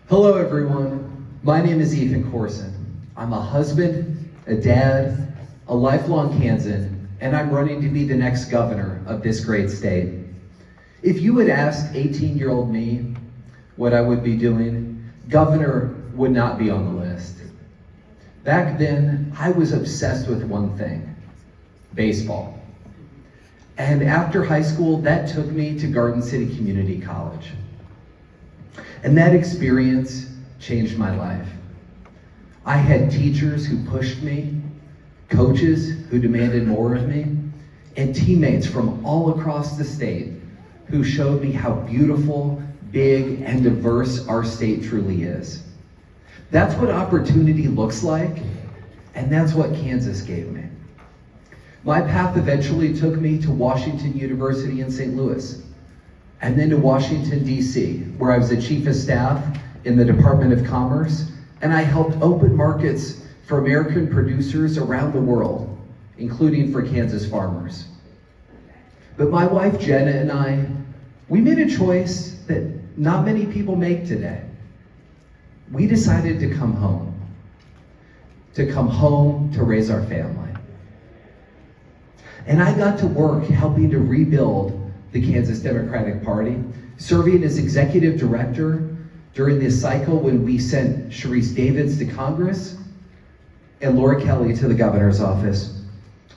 Hello everyone, my name is Ethan Corson. I'm a husband, a dad, a lifelong Kansan, and I'm running to be the next governor of this great state. If you had asked 18-year-old me what I would be doing, governor would not be on the list. Back then, I was obsessed with one thing, baseball. And after high school, that took me to Garden City Community College. And that experience changed my life. I had teachers who pushed me, coaches who demanded more of me, and teammates from all across the state who showed me how beautiful, big, and diverse our state truly is. That's what opportunity looks like, and that's what Kansas gave me. My path eventually took me to Washington University in St. Louis, and then to Washington, D.C., where I was the chief of staff in the Department of Commerce, and I helped open markets for American producers around the world, including for Kansas farmers. But my wife, Jenna, and I, we made a choice that not many people make today. We decided to come home to raise our family. And I got to work helping to rebuild the Kansas Democratic Party, serving as executive director during this cycle when we sent Sharice Davids to Congress and Laura Kelly to the governor's office.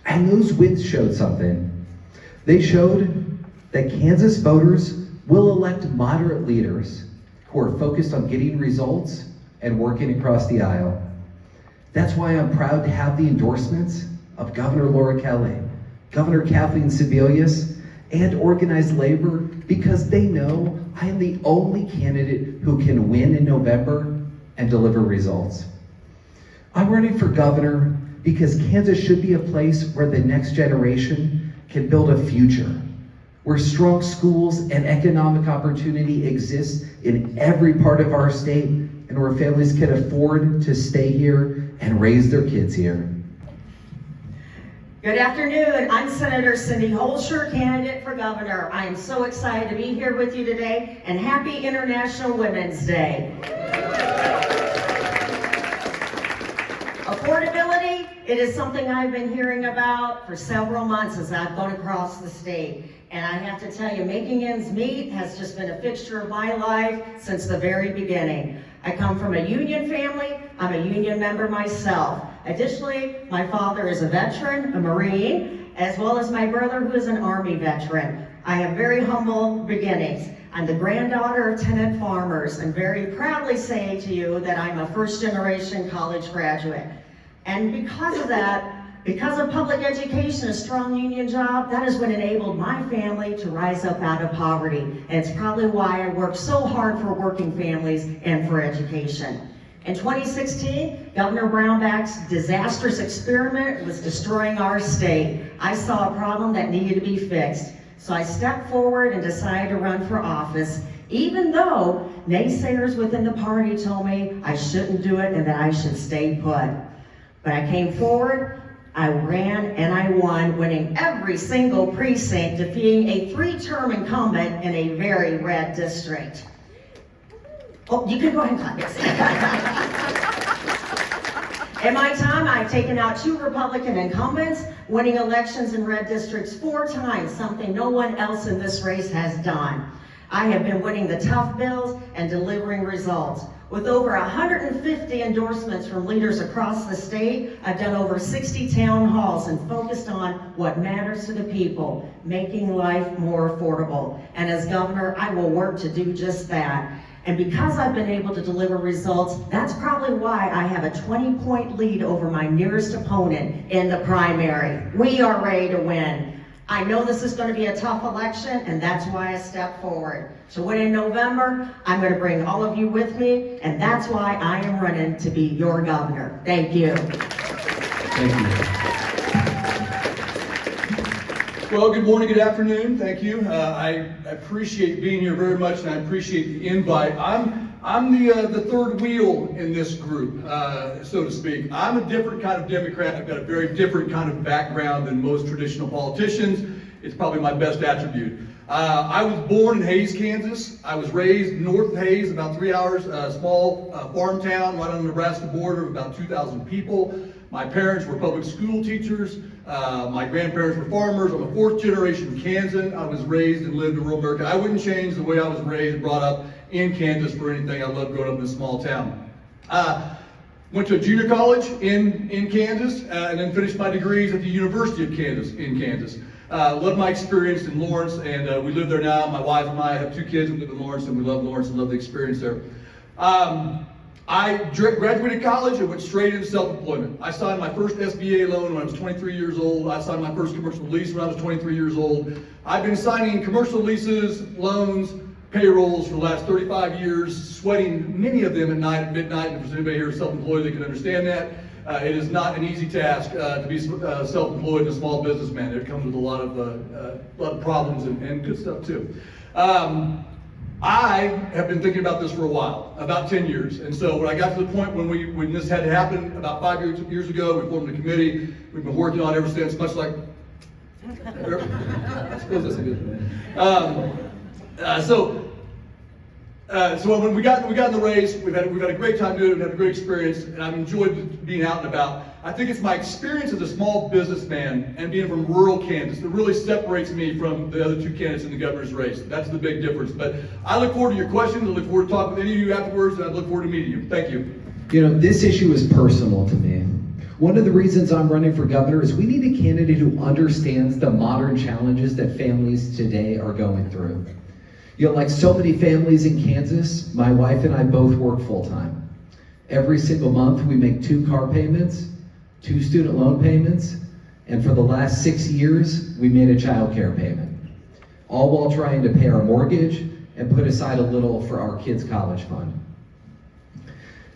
And those wins showed something. They showed that Kansas voters will elect moderate leaders who are focused on getting results and working across the aisle. That's why I'm proud to have the endorsements of Governor Laura Kelly, Governor Kathleen Sebelius, and organized labor, because they know I am the only candidate who can win in November and deliver results. I'm running for governor because Kansas should be a place where the next generation can build a future, where strong schools and economic opportunity exists in every part of our state, and where families can afford to stay here and raise their kids here. Good afternoon. I'm Senator Cindy Holscher, candidate for governor. I am so excited to be here with you today, and happy International Women's Day. Affordability, it is something I've been hearing about for several months as I've gone across the state. And I have to tell you, making ends meet has just been a fixture of my life since the very beginning. I come from a union family. I'm a union member myself. Additionally, my father is a veteran, a Marine, as well as my brother who is an Army veteran. I have very humble beginnings. I'm the granddaughter of tenant farmers, and very proudly say to you that I'm a first-generation college graduate. And because of that, because of public education, a strong union job, that is what enabled my family to rise up out of poverty. And it's probably why I work so hard for working families and for education. In 2016, Governor Brownback's disastrous experiment was destroying our state. I saw a problem that needed to be fixed. So I stepped forward and decided to run for office, even though naysayers within the party told me I shouldn't do it and that I should stay put. But I came forward, I ran, and I won, winning every single precinct, defeating a 3-term incumbent in a very red district. Oh, you can go ahead and clap, yes. In my time, I've taken out 2 Republican incumbents, winning elections in red districts 4 times, something no one else in this race has done. I have been winning the tough bills and delivering results. With over 150 endorsements from leaders across the state, I've done over 60 town halls and focused on what matters to the people, making life more affordable. And as governor, I will work to do just that. And because I've been able to deliver results, that's probably why I have a 20-point lead over my nearest opponent in the primary. We are ready to win. I know this is going to be a tough election, and that's why I stepped forward. So when in November, I'm going to bring all of you with me, and that's why I am running to be your governor. Thank you. Thank you. Well, good morning, good afternoon. Thank you. I appreciate being here very much, and I appreciate the invite. I'm the third wheel in this group, so to speak. I'm a different kind of Democrat. I've got a very different kind of background than most traditional politicians. It's probably my best attribute. I was born in Hays, Kansas. I was raised north of Hays, about 3 hours, a small farm town right on the Nebraska border, about 2,000 people. My parents were public school teachers. My grandparents were farmers. I'm a fourth generation Kansan. I was raised and lived in rural America. I wouldn't change the way I was raised and brought up in Kansas for anything. I loved growing up in a small town. Went to a junior college in Kansas, and then finished my degrees at the University of Kansas in Kansas. Loved my experience in Lawrence, and we live there now. My wife and I have 2 kids who live in Lawrence, and we love Lawrence and love the experience there. I graduated college and went straight into self-employment. I signed my first SBA loan when I was 23 years old. I signed my first commercial lease when I was 23 years old. I've been signing commercial leases, loans, payrolls for the last 35 years, sweating many of them at night, at midnight. If there's anybody here self-employed that can understand that, it is not an easy task to be self-employed and a small businessman. It comes with a lot of problems and good stuff too. I have been thinking about this for a while, about 10 years. And so when I got to the point when this had to happen about 5 years ago, we formed a committee. We've been working on it ever since, much like, I suppose that's a good thing. So when we got in the race, we've had a great time doing it. We've had a great experience, and I've enjoyed being out and about. I think it's my experience as a small businessman and being from rural Kansas that really separates me from the other 2 candidates in the governor's race. That's the big difference. But I look forward to your questions. I look forward to talking with any of you afterwards, and I look forward to meeting you. Thank you. You know, this issue is personal to me. One of the reasons I'm running for governor is we need a candidate who understands the modern challenges that families today are going through. You know, like so many families in Kansas, my wife and I both work full-time. Every single month we make 2 car payments, 2 student loan payments, and for the last 6 years we made a child care payment. All while trying to pay our mortgage and put aside a little for our kids' college fund.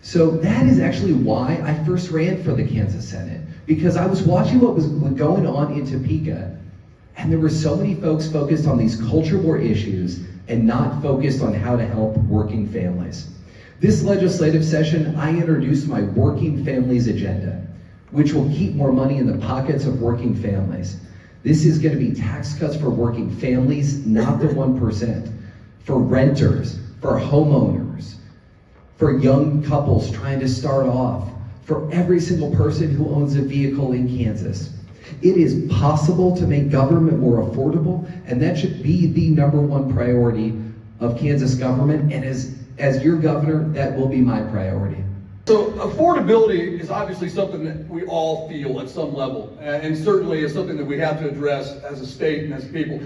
So that is actually why I first ran for the Kansas Senate, because I was watching what was going on in Topeka, and there were so many folks focused on these culture war issues and not focused on how to help working families. This legislative session, I introduced my Working Families Agenda, which will keep more money in the pockets of working families. This is going to be tax cuts for working families, not the 1%, for renters, for homeowners, for young couples trying to start off, for every single person who owns a vehicle in Kansas. It is possible to make government more affordable, and that should be the #1 priority of Kansas government, and as your governor, that will be my priority. So affordability is obviously something that we all feel at some level, and certainly is something that we have to address as a state and as people.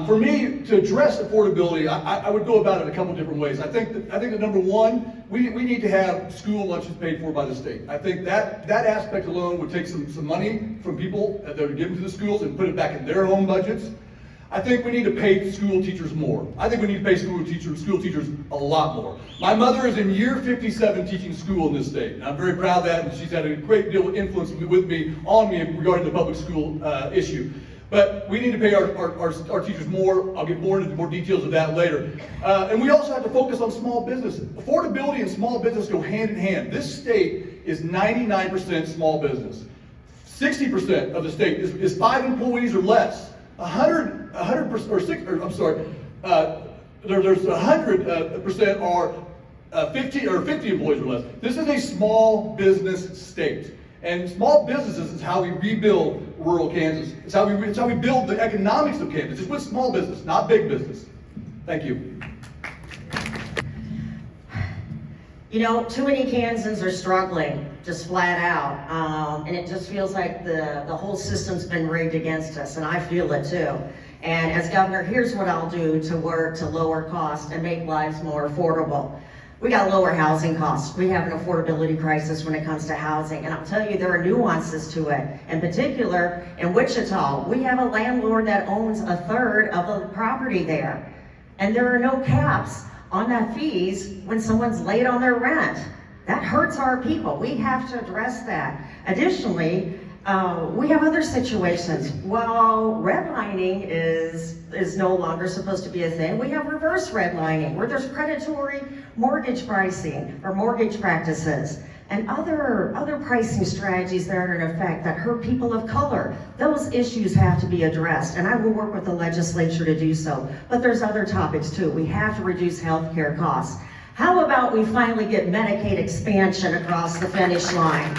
For me, to address affordability, I would go about it a couple different ways. I think that #1, we need to have school lunches paid for by the state. I think that aspect alone would take some money from people that are given to the schools and put it back in their own budgets. I think we need to pay school teachers more. I think we need to pay school teachers a lot more. My mother is in year 57 teaching school in this state, and I'm very proud of that, and she's had a great deal of influence on me regarding the public school issue. But we need to pay our teachers more. I'll get more into more details of that later. And we also have to focus on small businesses. Affordability and small business go hand in hand. This state is 99% small business. 60% of the state is 5 employees or less. 100% are 50 employees or less. This is a small business state. And small businesses is how we rebuild rural Kansas. It's how we build the economics of Kansas. It's with small business, not big business. Thank you. You know, too many Kansans are struggling, just flat out. And it just feels like the whole system's been rigged against us, and I feel it too. And as governor, here's what I'll do to work to lower costs and make lives more affordable. We got lower housing costs. We have an affordability crisis when it comes to housing. And I'll tell you, there are nuances to it. In particular, in Wichita, we have a landlord that owns 1/3 of the property there. And there are no caps on that fees when someone's late on their rent. That hurts our people. We have to address that. Additionally, We have other situations. While redlining is no longer supposed to be a thing, we have reverse redlining, where there's predatory mortgage pricing or mortgage practices and other pricing strategies that are in effect that hurt people of color. Those issues have to be addressed, and I will work with the legislature to do so. But there's other topics too. We have to reduce healthcare costs. How about we finally get Medicaid expansion across the finish line?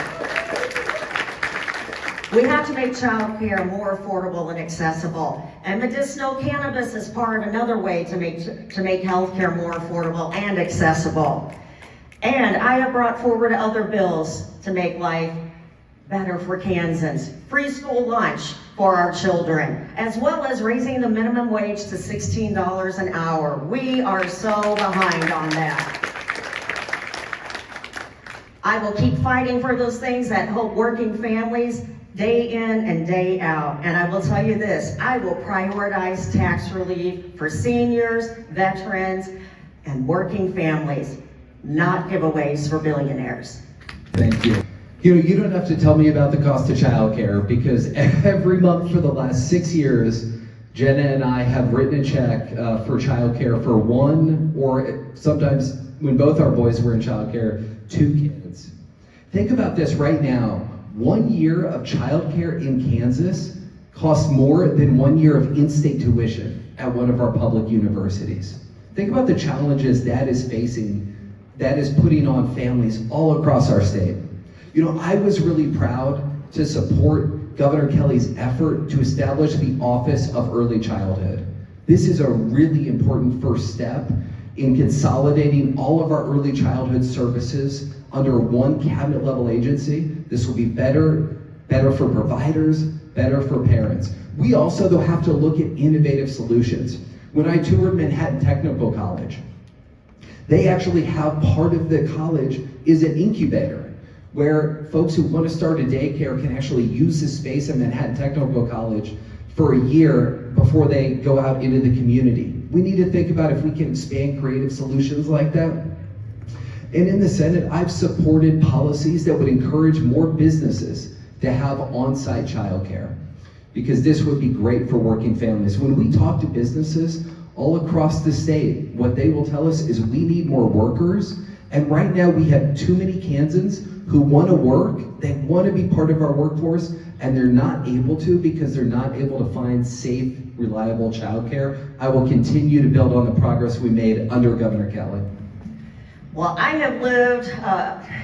We have to make child care more affordable and accessible. And medicinal cannabis is part of another way to make health care more affordable and accessible. And I have brought forward other bills to make life better for Kansans. Free school lunch for our children, as well as raising the minimum wage to $16 an hour. We are so behind on that. I will keep fighting for those things that help working families day in and day out. And I will tell you this, I will prioritize tax relief for seniors, veterans, and working families, not giveaways for billionaires. Thank you. You don't have to tell me about the cost of childcare, because every month for the last 6 years, Jenna and I have written a check for childcare for one, or sometimes when both our boys were in childcare, 2 kids. Think about this right now. 1 year of childcare in Kansas costs more than 1 year of in-state tuition at one of our public universities. Think about the challenges that is facing, that is putting on families all across our state. I was really proud to support Governor Kelly's effort to establish the Office of Early Childhood. This is a really important first step in consolidating all of our early childhood services under one cabinet level agency. This will be better for providers, better for parents. We also, though, have to look at innovative solutions. When I toured Manhattan Technical College, they actually have part of the college is an incubator, where folks who want to start a daycare can actually use this space at Manhattan Technical College for a year before they go out into the community. We need to think about if we can expand creative solutions like that. And in the Senate, I've supported policies that would encourage more businesses to have on-site childcare, because this would be great for working families. When we talk to businesses all across the state, what they will tell us is we need more workers. And right now we have too many Kansans who want to work, they want to be part of our workforce, and they're not able to because they're not able to find safe, reliable childcare. I will continue to build on the progress we made under Governor Kelly. Well, I have lived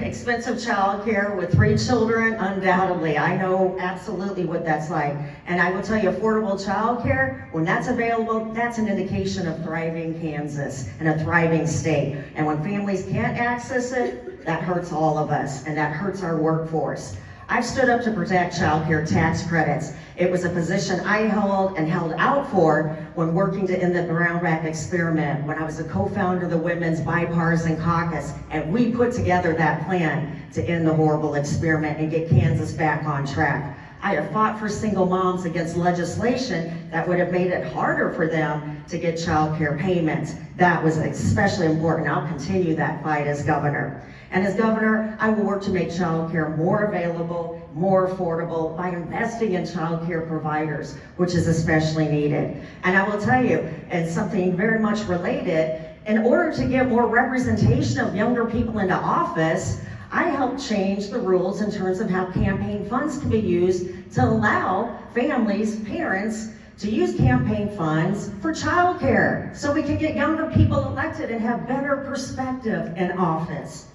expensive childcare with 3 children, undoubtedly. I know absolutely what that's like. And I will tell you, affordable childcare, when that's available, that's an indication of thriving Kansas and a thriving state. And when families can't access it, that hurts all of us, and that hurts our workforce. I've stood up to protect child care tax credits. It was a position I held and held out for when working to end the Brown Rat experiment, when I was a co-founder of the Women's Bipartisan Caucus, and we put together that plan to end the horrible experiment and get Kansas back on track. I have fought for single moms against legislation that would have made it harder for them to get child care payments. That was especially important. I'll continue that fight as governor. And as governor, I will work to make child care more available, more affordable by investing in child care providers, which is especially needed. And I will tell you, and something very much related, in order to get more representation of younger people into office, I helped change the rules in terms of how campaign funds can be used to allow families, parents, to use campaign funds for childcare, so we can get younger people elected and have better perspective in office.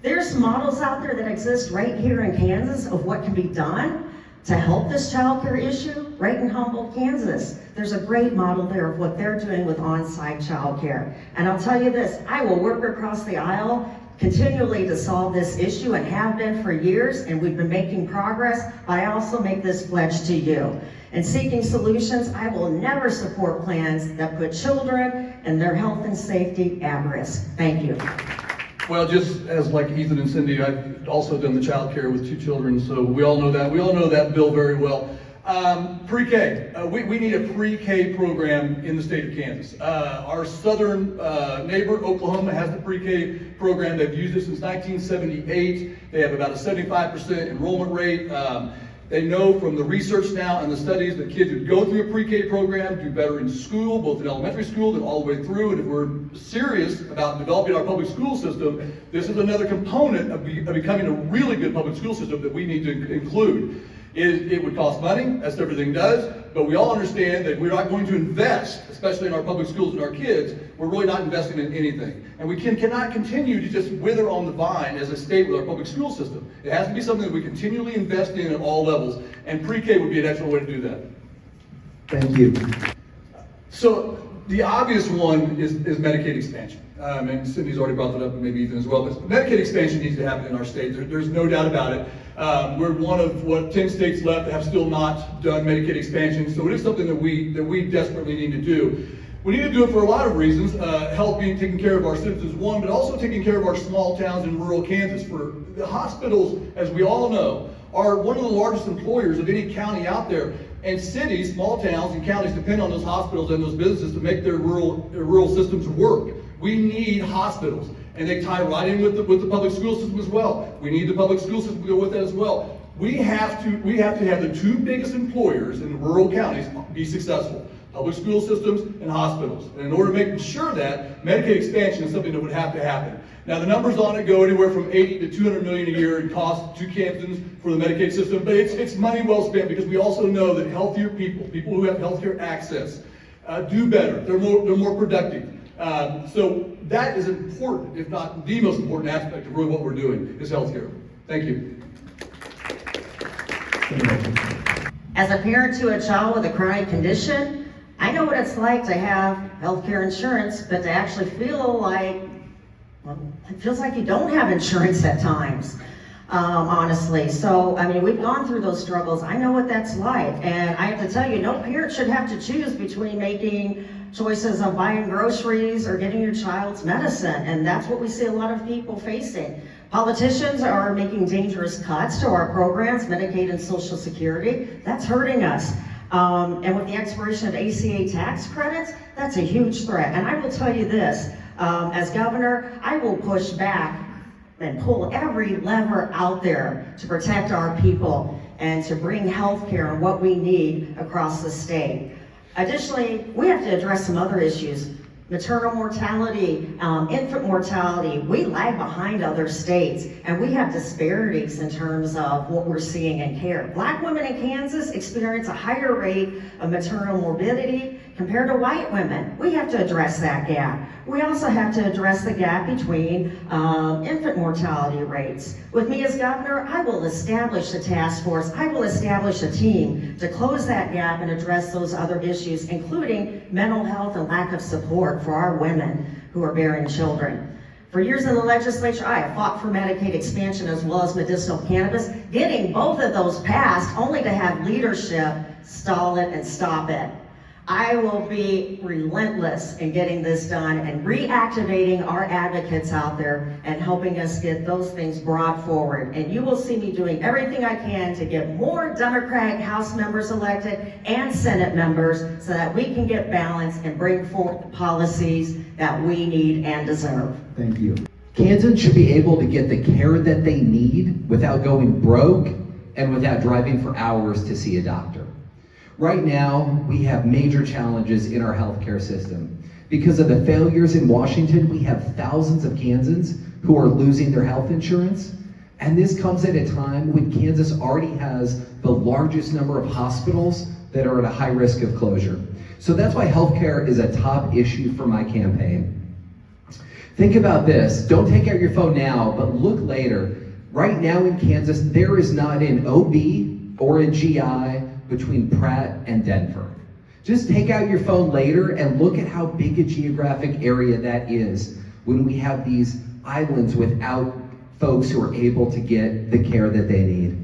There's models out there that exist right here in Kansas of what can be done to help this childcare issue right in Humboldt, Kansas. There's a great model there of what they're doing with on-site childcare. And I'll tell you this, I will work across the aisle continually to solve this issue, and have been for years, and we've been making progress, but I also make this pledge to you. In seeking solutions, I will never support plans that put children and their health and safety at risk. Thank you. Well, just as like Ethan and Cindy, I've also done the child care with 2 children, so we all know that. We all know that bill very well. Pre-K, we need a pre-K program in the state of Kansas. Our southern neighbor, Oklahoma, has the pre-K program. They've used it since 1978. They have about a 75% enrollment rate. They know from the research now and the studies that kids who go through a pre-K program do better in school, both in elementary school and all the way through. And if we're serious about developing our public school system, this is another component of becoming a really good public school system that we need to include. It would cost money, as everything does, but we all understand that we're not going to invest, especially in our public schools and our kids. We're really not investing in anything. And we cannot continue to just wither on the vine as a state with our public school system. It has to be something that we continually invest in at all levels, and pre-K would be an excellent way to do that. Thank you. So the obvious one is Medicaid expansion. And Cindy's already brought that up, and maybe Ethan as well. But Medicaid expansion needs to happen in our state. There's no doubt about it. We're one of 10 states left that have still not done Medicaid expansion. So it is something that we desperately need to do. We need to do it for a lot of reasons. Health being taking care of our citizens, one, but also taking care of our small towns in rural Kansas. For the hospitals, as we all know, are one of the largest employers of any county out there. And cities, small towns, and counties depend on those hospitals and those businesses to make their rural systems work. We need hospitals, and they tie right in with the public school system as well. We need the public school system to go with that as well. We have to have the two biggest employers in rural counties be successful: public school systems and hospitals. And in order to make sure that, Medicaid expansion is something that would have to happen. Now, the numbers on it go anywhere from 80 to 200 million a year in cost to Kansans for the Medicaid system, but it's money well spent, because we also know that healthier people who have healthcare access, do better. They're more productive. So that is important, if not the most important aspect of really what we're doing, is healthcare. Thank you. As a parent to a child with a chronic condition, I know what it's like to have healthcare insurance, but to actually feel like, well, it feels like you don't have insurance at times, honestly. So, I mean, we've gone through those struggles. I know what that's like. And I have to tell you, no parent should have to choose between making choices of buying groceries or getting your child's medicine. And that's what we see a lot of people facing. Politicians are making dangerous cuts to our programs, Medicaid and Social Security. That's hurting us. And with the expiration of ACA tax credits, that's a huge threat. And I will tell you this, as governor, I will push back and pull every lever out there to protect our people and to bring health care and what we need across the state. Additionally, we have to address some other issues. Maternal mortality, infant mortality, we lag behind other states, and we have disparities in terms of what we're seeing in care. Black women in Kansas experience a higher rate of maternal morbidity compared to white women. We have to address that gap. We also have to address the gap between infant mortality rates. With me as governor, I will establish a task force. I will establish a team to close that gap and address those other issues, including mental health and lack of support for our women who are bearing children. For years in the legislature, I have fought for Medicaid expansion as well as medicinal cannabis, getting both of those passed only to have leadership stall it and stop it. I will be relentless in getting this done and reactivating our advocates out there and helping us get those things brought forward. And you will see me doing everything I can to get more Democratic House members elected and Senate members so that we can get balance and bring forth the policies that we need and deserve. Thank you. Kansans should be able to get the care that they need without going broke and without driving for hours to see a doctor. Right now, we have major challenges in our healthcare system. Because of the failures in Washington, we have thousands of Kansans who are losing their health insurance. And this comes at a time when Kansas already has the largest number of hospitals that are at a high risk of closure. So that's why healthcare is a top issue for my campaign. Think about this. Don't take out your phone now, but look later. Right now in Kansas, there is not an OB or a GI between Pratt and Denver. Just take out your phone later and look at how big a geographic area that is when we have these islands without folks who are able to get the care that they need.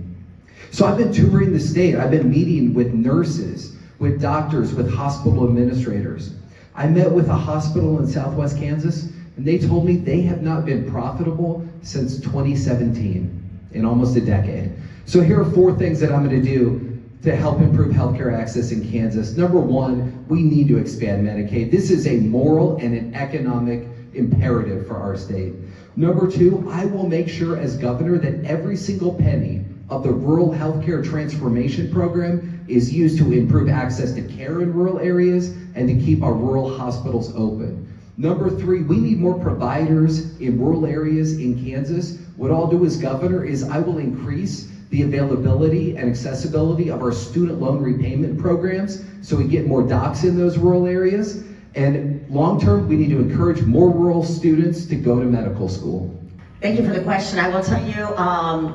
So I've been touring the state. I've been meeting with nurses, with doctors, with hospital administrators. I met with a hospital in Southwest Kansas, and they told me they have not been profitable since 2017, in almost a decade. So here are 4 things that I'm going to do to help improve healthcare access in Kansas. Number 1, we need to expand Medicaid. This is a moral and an economic imperative for our state. Number 2, I will make sure as governor that every single penny of the Rural Healthcare Transformation Program is used to improve access to care in rural areas and to keep our rural hospitals open. Number 3, we need more providers in rural areas in Kansas. What I'll do as governor is I will increase the availability and accessibility of our student loan repayment programs so we get more docs in those rural areas. And long-term, we need to encourage more rural students to go to medical school. Thank you for the question. I will tell you,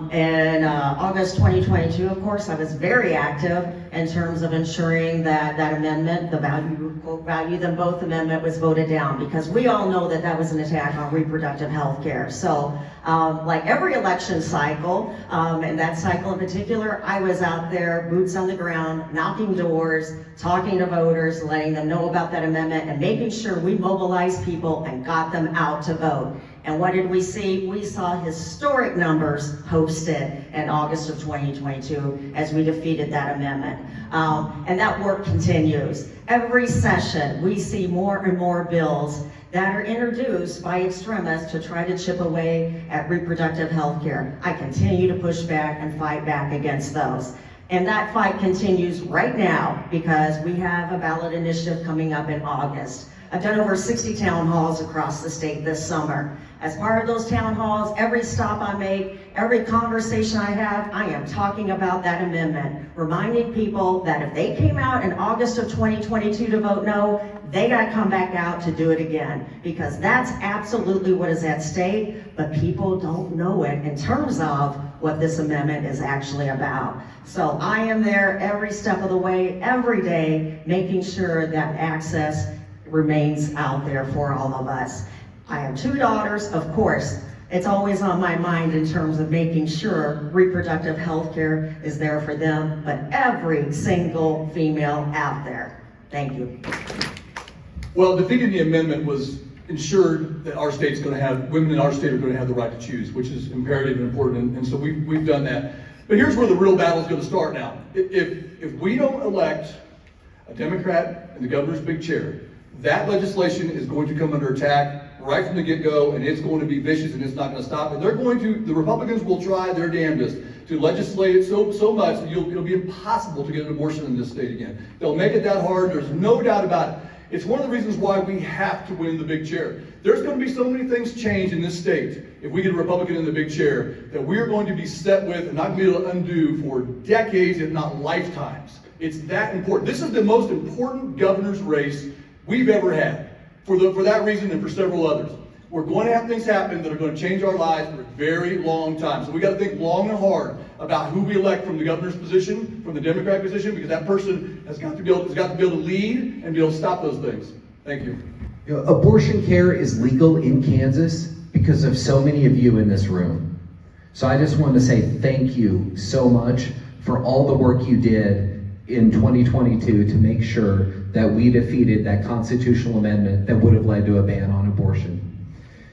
in August 2022, of course, I was very active in terms of ensuring that that amendment, the value them both amendment, was voted down, because we all know that that was an attack on reproductive health care. So, like every election cycle, and that cycle in particular, I was out there, boots on the ground, knocking doors, talking to voters, letting them know about that amendment, and making sure we mobilized people and got them out to vote. And what did we see? We saw historic numbers posted in August of 2022 as we defeated that amendment. And that work continues. Every session, we see more and more bills that are introduced by extremists to try to chip away at reproductive health care. I continue to push back and fight back against those. And that fight continues right now because we have a ballot initiative coming up in August. I've done over 60 town halls across the state this summer. As part of those town halls, every stop I make, every conversation I have, I am talking about that amendment, reminding people that if they came out in August of 2022 to vote no, they got to come back out to do it again, because that's absolutely what is at stake, but people don't know it in terms of what this amendment is actually about. So I am there every step of the way, every day, making sure that access remains out there for all of us. I have 2 daughters, of course. It's always on my mind in terms of making sure reproductive health care is there for them, but every single female out there. Thank you. Well, defeating the amendment was ensured that our state's going to have, women in our state are going to have the right to choose, which is imperative and important, and so we've done that. But here's where the real battle is going to start now. If we don't elect a Democrat in the governor's big chair, that legislation is going to come under attack right from the get-go, and it's going to be vicious, and it's not going to stop. And the Republicans will try their damnedest to legislate it so much that it'll be impossible to get an abortion in this state again. They'll make it that hard. There's no doubt about it. It's one of the reasons why we have to win the big chair. There's going to be so many things change in this state if we get a Republican in the big chair that we're going to be set with and not going to be able to undo for decades, if not lifetimes. It's that important. This is the most important governor's race we've ever had, for that reason and for several others. We're going to have things happen that are going to change our lives for a very long time. So we got to think long and hard about who we elect from the governor's position, from the Democrat position, because that person has got to be able to lead and be able to stop those things. Thank you. You know, abortion care is legal in Kansas because of so many of you in this room. So I just want to say thank you so much for all the work you did in 2022 to make sure that we defeated that constitutional amendment that would have led to a ban on abortion.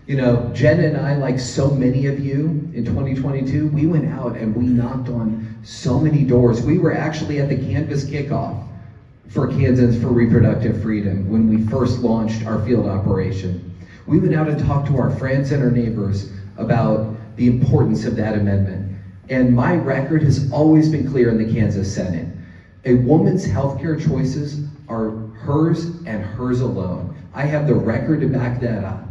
You know, Jen and I, like so many of you in 2022, we went out and we knocked on so many doors. We were actually at the Canvas kickoff for Kansans for Reproductive Freedom when we first launched our field operation. We went out and talked to our friends and our neighbors about the importance of that amendment. And my record has always been clear in the Kansas Senate. A woman's healthcare choices are hers and hers alone. I have the record to back that up.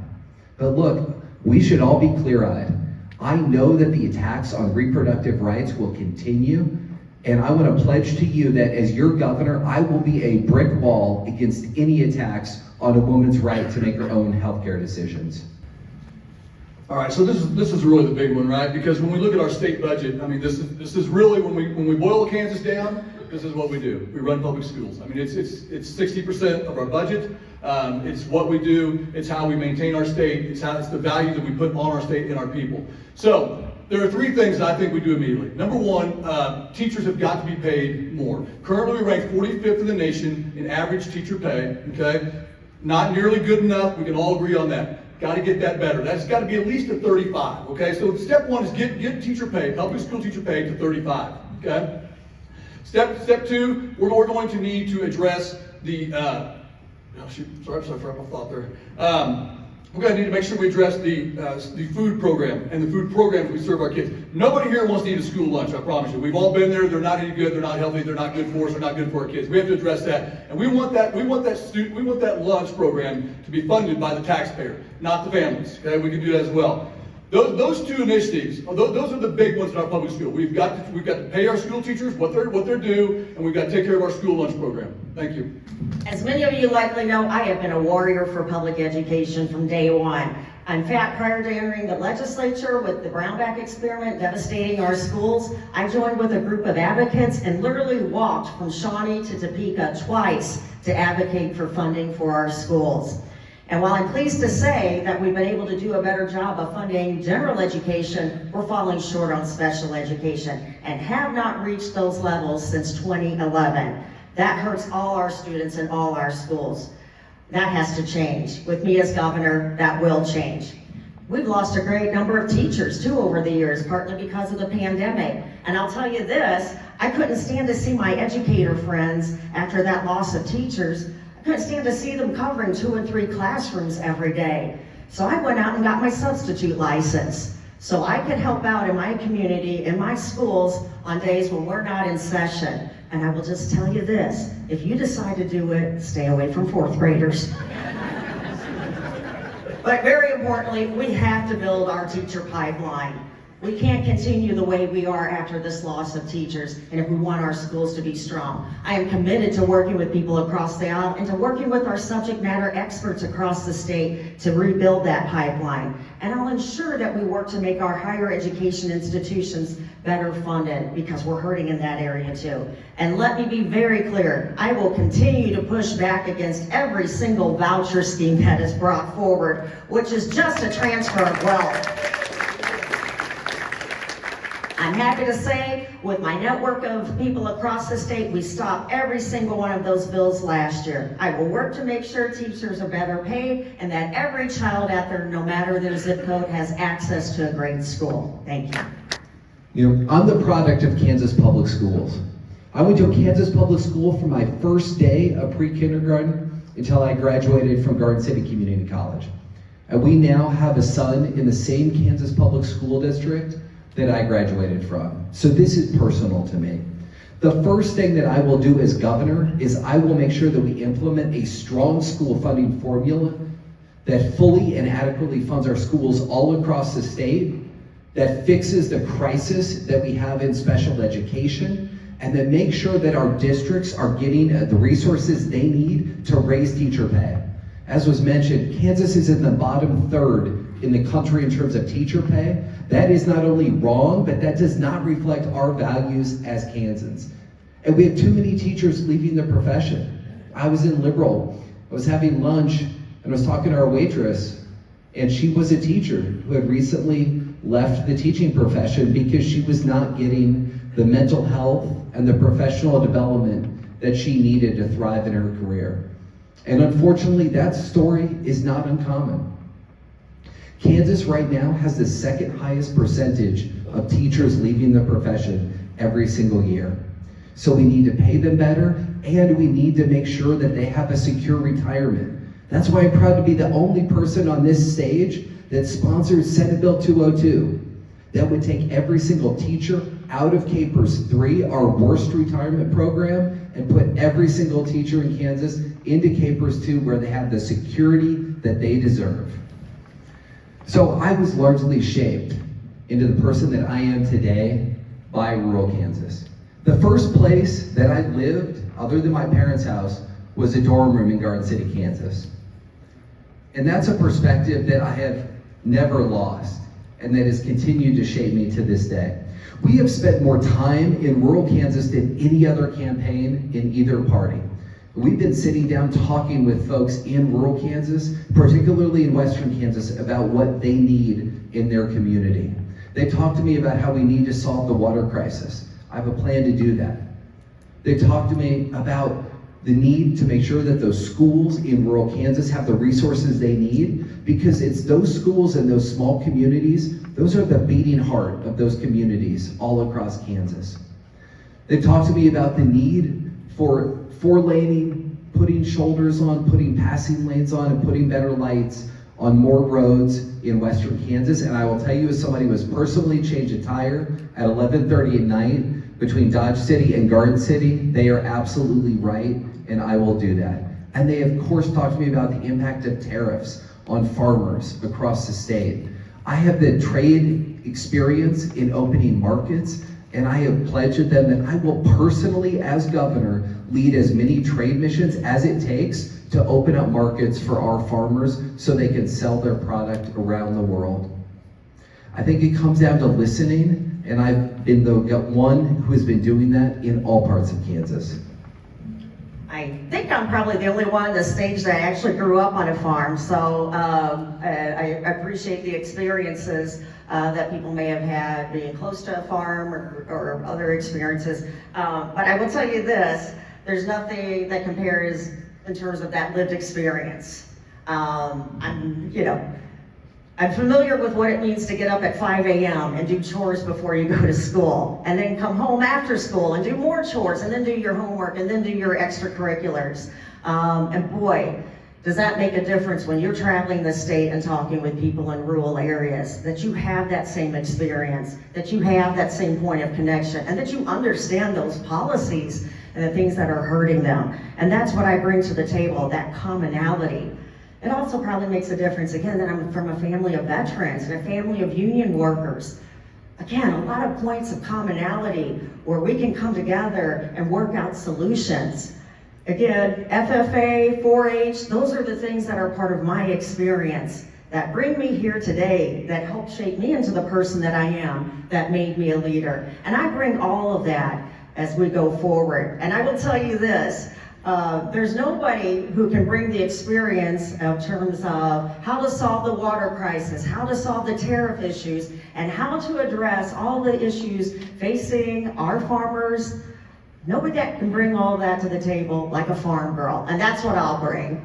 But look, we should all be clear-eyed. I know that the attacks on reproductive rights will continue, and I want to pledge to you that as your governor, I will be a brick wall against any attacks on a woman's right to make her own healthcare decisions. All right, so this is really the big one, right? Because when we look at our state budget, I mean, this is really when we boil Kansas down, this is what we do. We run public schools. I mean, it's 60% of our budget. It's what we do. It's how we maintain our state. It's the value that we put on our state and our people. So there are 3 things that I think we do immediately. Number 1, teachers have got to be paid more. Currently, we rank 45th in the nation in average teacher pay. Okay, not nearly good enough. We can all agree on that. Got to get that better. That's got to be at least a 35. Okay, so step 1 is get teacher pay, public school teacher pay to 35. Okay. Step 2, we're going to need to address the, sorry, I forgot my thought there. we're going to need to make sure we address the food program and the food programs we serve our kids. Nobody here wants to eat a school lunch, I promise you. We've all been there. They're not any good. They're not healthy. They're not good for us. They're not good for our kids. We have to address that. And we want that lunch program to be funded by the taxpayer, not the families. Okay, we can do that as well. Those two initiatives, those are the big ones in our public school. We've got to pay our school teachers what they're due, and we've got to take care of our school lunch program. Thank you. As many of you likely know, I have been a warrior for public education from day one. In fact, prior to entering the legislature with the Brownback experiment devastating our schools, I joined with a group of advocates and literally walked from Shawnee to Topeka twice to advocate for funding for our schools. And while I'm pleased to say that we've been able to do a better job of funding general education, we're falling short on special education and have not reached those levels since 2011. That hurts all our students in all our schools. That has to change. With me as governor, that will change. We've lost a great number of teachers too over the years, partly because of the pandemic. And I'll tell you this, I couldn't stand to see my educator friends after that loss of teachers. I couldn't stand to see them covering 2 and 3 classrooms every day. So I went out and got my substitute license so I could help out in my community, in my schools, on days when we're not in session. And I will just tell you this, if you decide to do it, stay away from 4th graders. But very importantly, we have to build our teacher pipeline. We can't continue the way we are after this loss of teachers, and if we want our schools to be strong. I am committed to working with people across the aisle and to working with our subject matter experts across the state to rebuild that pipeline. And I'll ensure that we work to make our higher education institutions better funded, because we're hurting in that area too. And let me be very clear, I will continue to push back against every single voucher scheme that is brought forward, which is just a transfer of wealth. I'm happy to say, with my network of people across the state, we stopped every single one of those bills last year. I will work to make sure teachers are better paid and that every child out there, no matter their zip code, has access to a great school. Thank you. You know, I'm the product of Kansas Public Schools. I went to a Kansas Public School from my first day of pre-kindergarten until I graduated from Garden City Community College. And we now have a son in the same Kansas Public School District that I graduated from. So this is personal to me. The first thing that I will do as governor is I will make sure that we implement a strong school funding formula that fully and adequately funds our schools all across the state, that fixes the crisis that we have in special education, and that makes sure that our districts are getting the resources they need to raise teacher pay. As was mentioned, Kansas is in the bottom third in the country in terms of teacher pay. That is not only wrong, but that does not reflect our values as Kansans. And we have too many teachers leaving the profession. I was in Liberal, I was having lunch, and was talking to our waitress, and she was a teacher who had recently left the teaching profession because she was not getting the mental health and the professional development that she needed to thrive in her career. And unfortunately, that story is not uncommon. Kansas right now has the second highest percentage of teachers leaving the profession every single year. So we need to pay them better, and we need to make sure that they have a secure retirement. That's why I'm proud to be the only person on this stage that sponsored Senate Bill 202 that would take every single teacher out of KPERS 3, our worst retirement program, and put every single teacher in Kansas into KPERS 2 where they have the security that they deserve. So I was largely shaped into the person that I am today by rural Kansas. The first place that I lived, other than my parents' house, was a dorm room in Garden City, Kansas. And that's a perspective that I have never lost, and that has continued to shape me to this day. We have spent more time in rural Kansas than any other campaign in either party. We've been sitting down talking with folks in rural Kansas, particularly in western Kansas, about what they need in their community. They talked to me about how we need to solve the water crisis. I have a plan to do that. They talked to me about the need to make sure that those schools in rural Kansas have the resources they need, because it's those schools and those small communities, those are the beating heart of those communities all across Kansas. They talked to me about the need for 4-laning, putting shoulders on, putting passing lanes on, and putting better lights on more roads in western Kansas. And I will tell you, as somebody who has personally changed a tire at 11:30 at night between Dodge City and Garden City, they are absolutely right, and I will do that. And they, of course, talked to me about the impact of tariffs on farmers across the state. I have the trade experience in opening markets, and I have pledged to them that I will personally, as governor, lead as many trade missions as it takes to open up markets for our farmers so they can sell their product around the world. I think it comes down to listening, and I've been the one who has been doing that in all parts of Kansas. I think I'm probably the only one on the stage that actually grew up on a farm, so I appreciate the experiences that people may have had being close to a farm or other experiences. But I will tell you this, there's nothing that compares in terms of that lived experience. I'm familiar with what it means to get up at 5 a.m. and do chores before you go to school, and then come home after school and do more chores, and then do your homework, and then do your extracurriculars. And boy, does that make a difference when you're traveling the state and talking with people in rural areas, that you have that same experience, that you have that same point of connection, and that you understand those policies and the things that are hurting them. And that's what I bring to the table, that commonality. It also probably makes a difference, again, that I'm from a family of veterans and a family of union workers. Again, a lot of points of commonality where we can come together and work out solutions. Again, FFA, 4-H, those are the things that are part of my experience that bring me here today, that help shape me into the person that I am, that made me a leader. And I bring all of that as we go forward. And I will tell you this, there's nobody who can bring the experience in terms of how to solve the water crisis, how to solve the tariff issues, and how to address all the issues facing our farmers. Nobody that can bring all that to the table like a farm girl, and that's what I'll bring.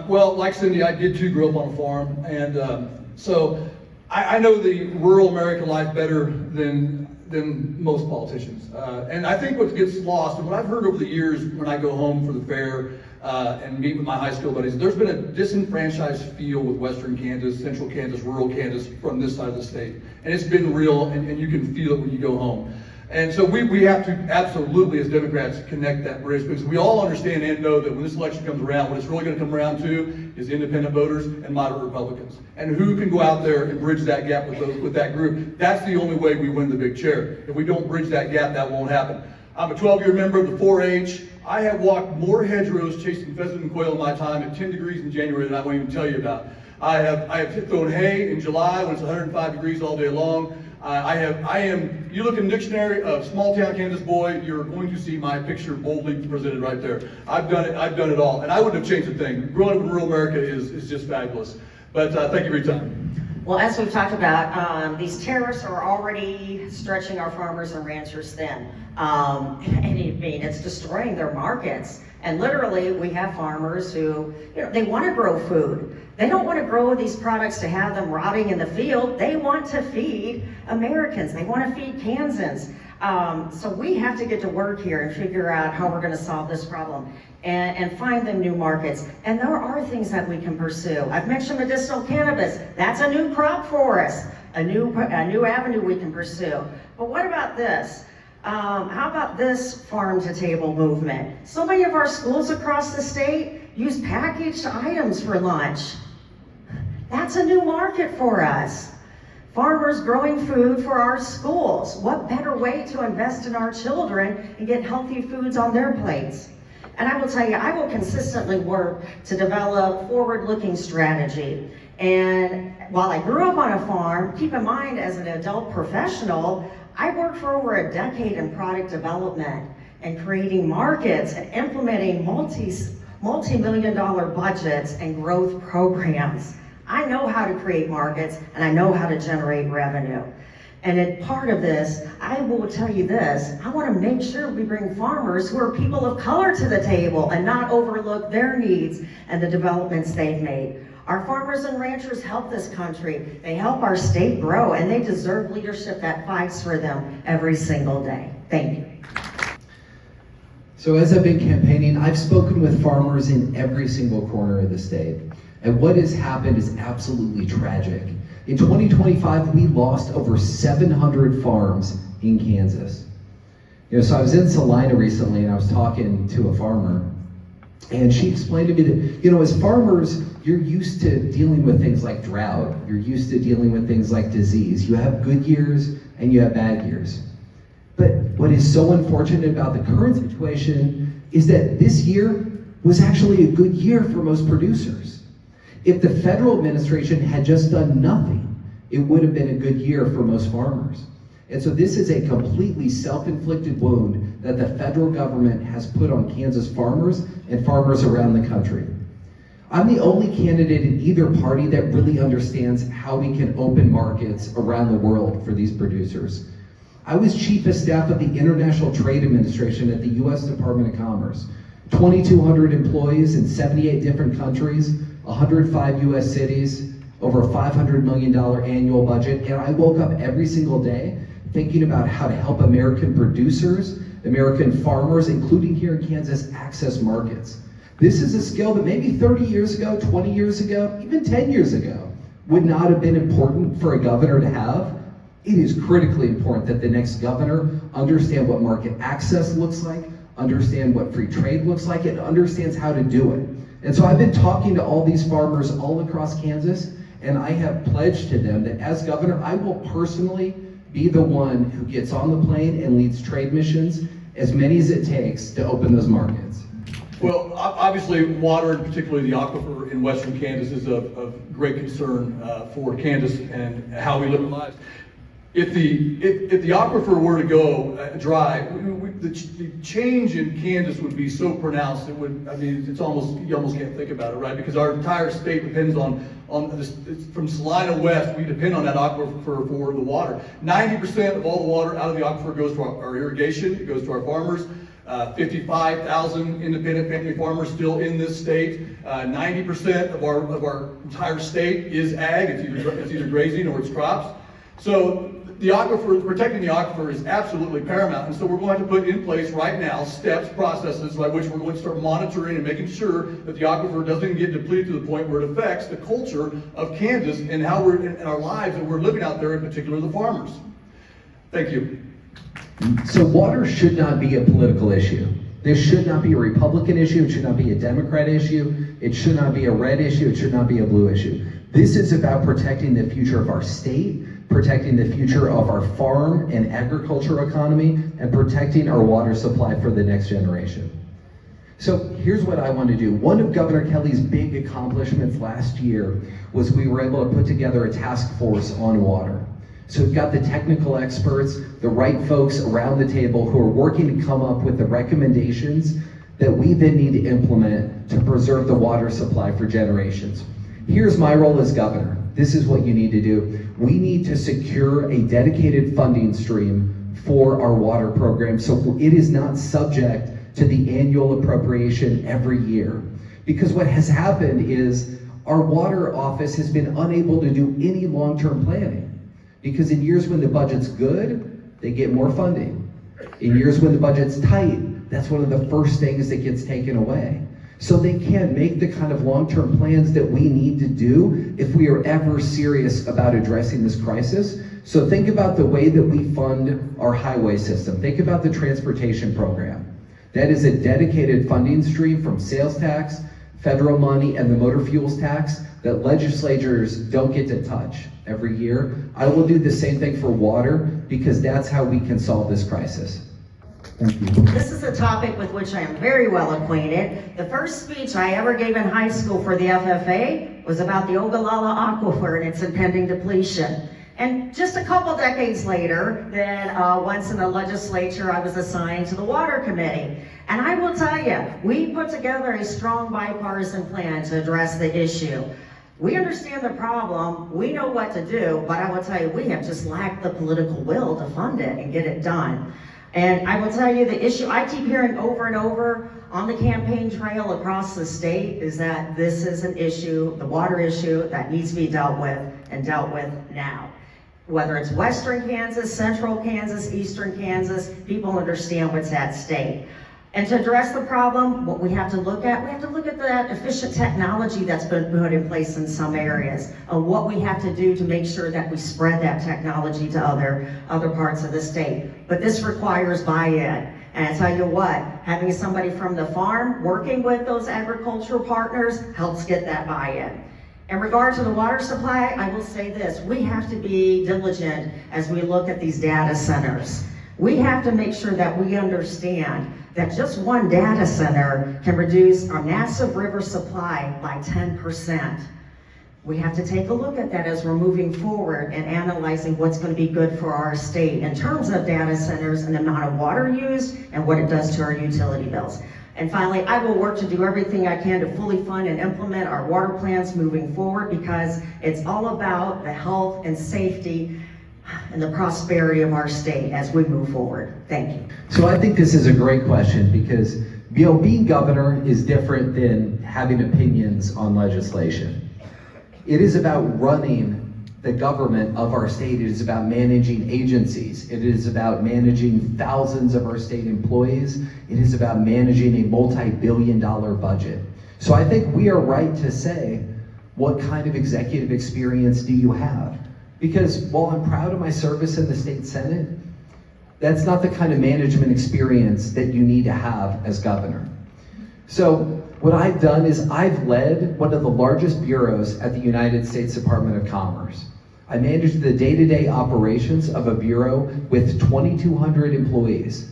Well, like Cindy, I did too grow up on a farm, and so I know the rural American life better than most politicians. And I think what gets lost, and what I've heard over the years when I go home for the fair and meet with my high school buddies, there's been a disenfranchised feel with Western Kansas, Central Kansas, rural Kansas from this side of the state. And it's been real, and you can feel it when you go home. And so we have to absolutely, as Democrats, connect that bridge, because we all understand and know that when this election comes around, what it's really going to come around to is independent voters and moderate Republicans. And who can go out there and bridge that gap with that group? That's the only way we win the big chair. If we don't bridge that gap, that won't happen. I'm a 12-year member of the 4-H. I have walked more hedgerows chasing pheasant and quail in my time at 10 degrees in January than I won't even tell you about. I have thrown hay in July when it's 105 degrees all day long. You look in the dictionary of small town Kansas boy, you're going to see my picture boldly presented right there. I've done it all, and I wouldn't have changed a thing. Growing up in rural America is just fabulous. But thank you for your time. Well, as we've talked about, these tariffs are already stretching our farmers and ranchers thin. It's destroying their markets. And literally, we have farmers who, they want to grow food. They don't want to grow these products to have them rotting in the field. They want to feed Americans. They want to feed Kansans. So we have to get to work here and figure out how we're going to solve this problem and find them new markets. And there are things that we can pursue. I've mentioned medicinal cannabis. That's a new crop for us, a new avenue we can pursue. But what about this? How about this farm-to-table movement? So many of our schools across the state use packaged items for lunch. That's a new market for us. Farmers growing food for our schools. What better way to invest in our children and get healthy foods on their plates? And I will tell you, I will consistently work to develop forward-looking strategy. And while I grew up on a farm, keep in mind, as an adult professional, I worked for over a decade in product development and creating markets and implementing multi-million-dollar budgets and growth programs. I know how to create markets, and I know how to generate revenue. And in part of this, I will tell you this, I want to make sure we bring farmers who are people of color to the table and not overlook their needs and the developments they've made. Our farmers and ranchers help this country. They help our state grow, and they deserve leadership that fights for them every single day. Thank you. So as I've been campaigning, I've spoken with farmers in every single corner of the state. And what has happened is absolutely tragic. In 2025, we lost over 700 farms in Kansas. So I was in Salina recently and I was talking to a farmer, and she explained to me that, as farmers, you're used to dealing with things like drought. You're used to dealing with things like disease. You have good years and you have bad years. But what is so unfortunate about the current situation is that this year was actually a good year for most producers. If the federal administration had just done nothing, it would have been a good year for most farmers. And so this is a completely self-inflicted wound that the federal government has put on Kansas farmers and farmers around the country. I'm the only candidate in either party that really understands how we can open markets around the world for these producers. I was chief of staff of the International Trade Administration at the U.S. Department of Commerce. 2,200 employees in 78 different countries, 105 U.S. cities, over a $500 million annual budget, and I woke up every single day thinking about how to help American producers, American farmers, including here in Kansas, access markets. This is a skill that maybe 30 years ago, 20 years ago, even 10 years ago, would not have been important for a governor to have. It is critically important that the next governor understand what market access looks like, understand what free trade looks like, and understands how to do it. And so I've been talking to all these farmers all across Kansas, and I have pledged to them that as governor, I will personally be the one who gets on the plane and leads trade missions, as many as it takes to open those markets. Well, obviously, water, and particularly the aquifer in western Kansas, is of great concern for Kansas and how we live our lives. If the aquifer were to go dry, the change in Kansas would be so pronounced. It would, you almost can't think about it, right? Because our entire state depends on this, from Salina west, we depend on that aquifer for the water. 90% of all the water out of the aquifer goes to our irrigation. It goes to our farmers. 55,000 independent family farmers still in this state. 90% of our entire state is ag. It's either grazing or it's crops. So the aquifer, protecting the aquifer is absolutely paramount. And so we're going to put in place right now steps, processes by which we're going to start monitoring and making sure that the aquifer doesn't get depleted to the point where it affects the culture of Kansas and how we're in our lives that we're living out there, in particular the farmers. Thank you. So water should not be a political issue. This should not be a Republican issue. It should not be a Democrat issue. It should not be a red issue. It should not be a blue issue. This is about protecting the future of our state, protecting the future of our farm and agriculture economy, and protecting our water supply for the next generation. So here's what I want to do. One of Governor Kelly's big accomplishments last year was we were able to put together a task force on water. So we've got the technical experts, the right folks around the table who are working to come up with the recommendations that we then need to implement to preserve the water supply for generations. Here's my role as governor. This is what you need to do. We need to secure a dedicated funding stream for our water program so it is not subject to the annual appropriation every year. Because what has happened is our water office has been unable to do any long-term planning. Because in years when the budget's good, they get more funding. In years when the budget's tight, that's one of the first things that gets taken away. So they can't make the kind of long-term plans that we need to do if we are ever serious about addressing this crisis. So think about the way that we fund our highway system. Think about the transportation program. That is a dedicated funding stream from sales tax, federal money, and the motor fuels tax that legislatures don't get to touch every year. I will do the same thing for water because that's how we can solve this crisis. Thank you. This is a topic with which I am very well acquainted. The first speech I ever gave in high school for the FFA was about the Ogallala Aquifer and its impending depletion. And just a couple decades later, then once in the legislature, I was assigned to the Water Committee. And I will tell you, we put together a strong bipartisan plan to address the issue. We understand the problem, we know what to do, but I will tell you, we have just lacked the political will to fund it and get it done. And I will tell you, the issue I keep hearing over and over on the campaign trail across the state is that this is an issue, the water issue, that needs to be dealt with and dealt with now. Whether it's Western Kansas, Central Kansas, Eastern Kansas, people understand what's at stake. And to address the problem, what we have to look at that efficient technology that's been put in place in some areas, and what we have to do to make sure that we spread that technology to other parts of the state. But this requires buy-in. And I tell you what, having somebody from the farm working with those agricultural partners helps get that buy-in. In regard to the water supply, I will say this, we have to be diligent as we look at these data centers. We have to make sure that we understand that just one data center can reduce our massive river supply by 10%. We have to take a look at that as we're moving forward and analyzing what's going to be good for our state in terms of data centers and the amount of water used and what it does to our utility bills. And finally, I will work to do everything I can to fully fund and implement our water plans moving forward, because it's all about the health and safety and the prosperity of our state as we move forward. Thank you. So I think this is a great question, because being governor is different than having opinions on legislation. It is about running the government of our state. It is about managing agencies. It is about managing thousands of our state employees. It is about managing a multi-billion-dollar budget. So I think we are right to say, what kind of executive experience do you have? Because while I'm proud of my service in the state Senate, that's not the kind of management experience that you need to have as governor. So what I've done is I've led one of the largest bureaus at the United States Department of Commerce. I managed the day-to-day operations of a bureau with 2,200 employees.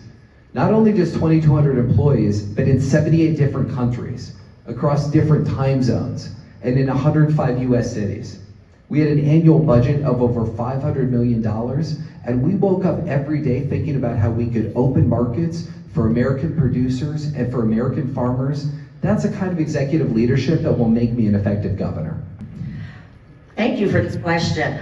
Not only just 2,200 employees, but in 78 different countries, across different time zones, and in 105 US cities. We had an annual budget of over $500 million, and we woke up every day thinking about how we could open markets for American producers and for American farmers. That's a kind of executive leadership that will make me an effective governor. Thank you for this question,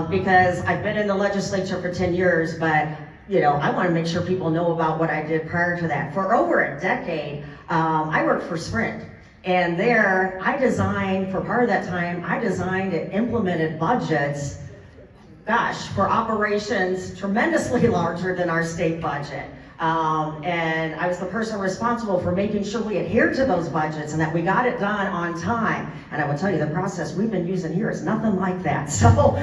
because I've been in the legislature for 10 years, but I want to make sure people know about what I did prior to that. For over a decade, I worked for Sprint. And there, for part of that time, I designed and implemented budgets, for operations tremendously larger than our state budget. And I was the person responsible for making sure we adhered to those budgets and that we got it done on time. And I will tell you, the process we've been using here is nothing like that. So,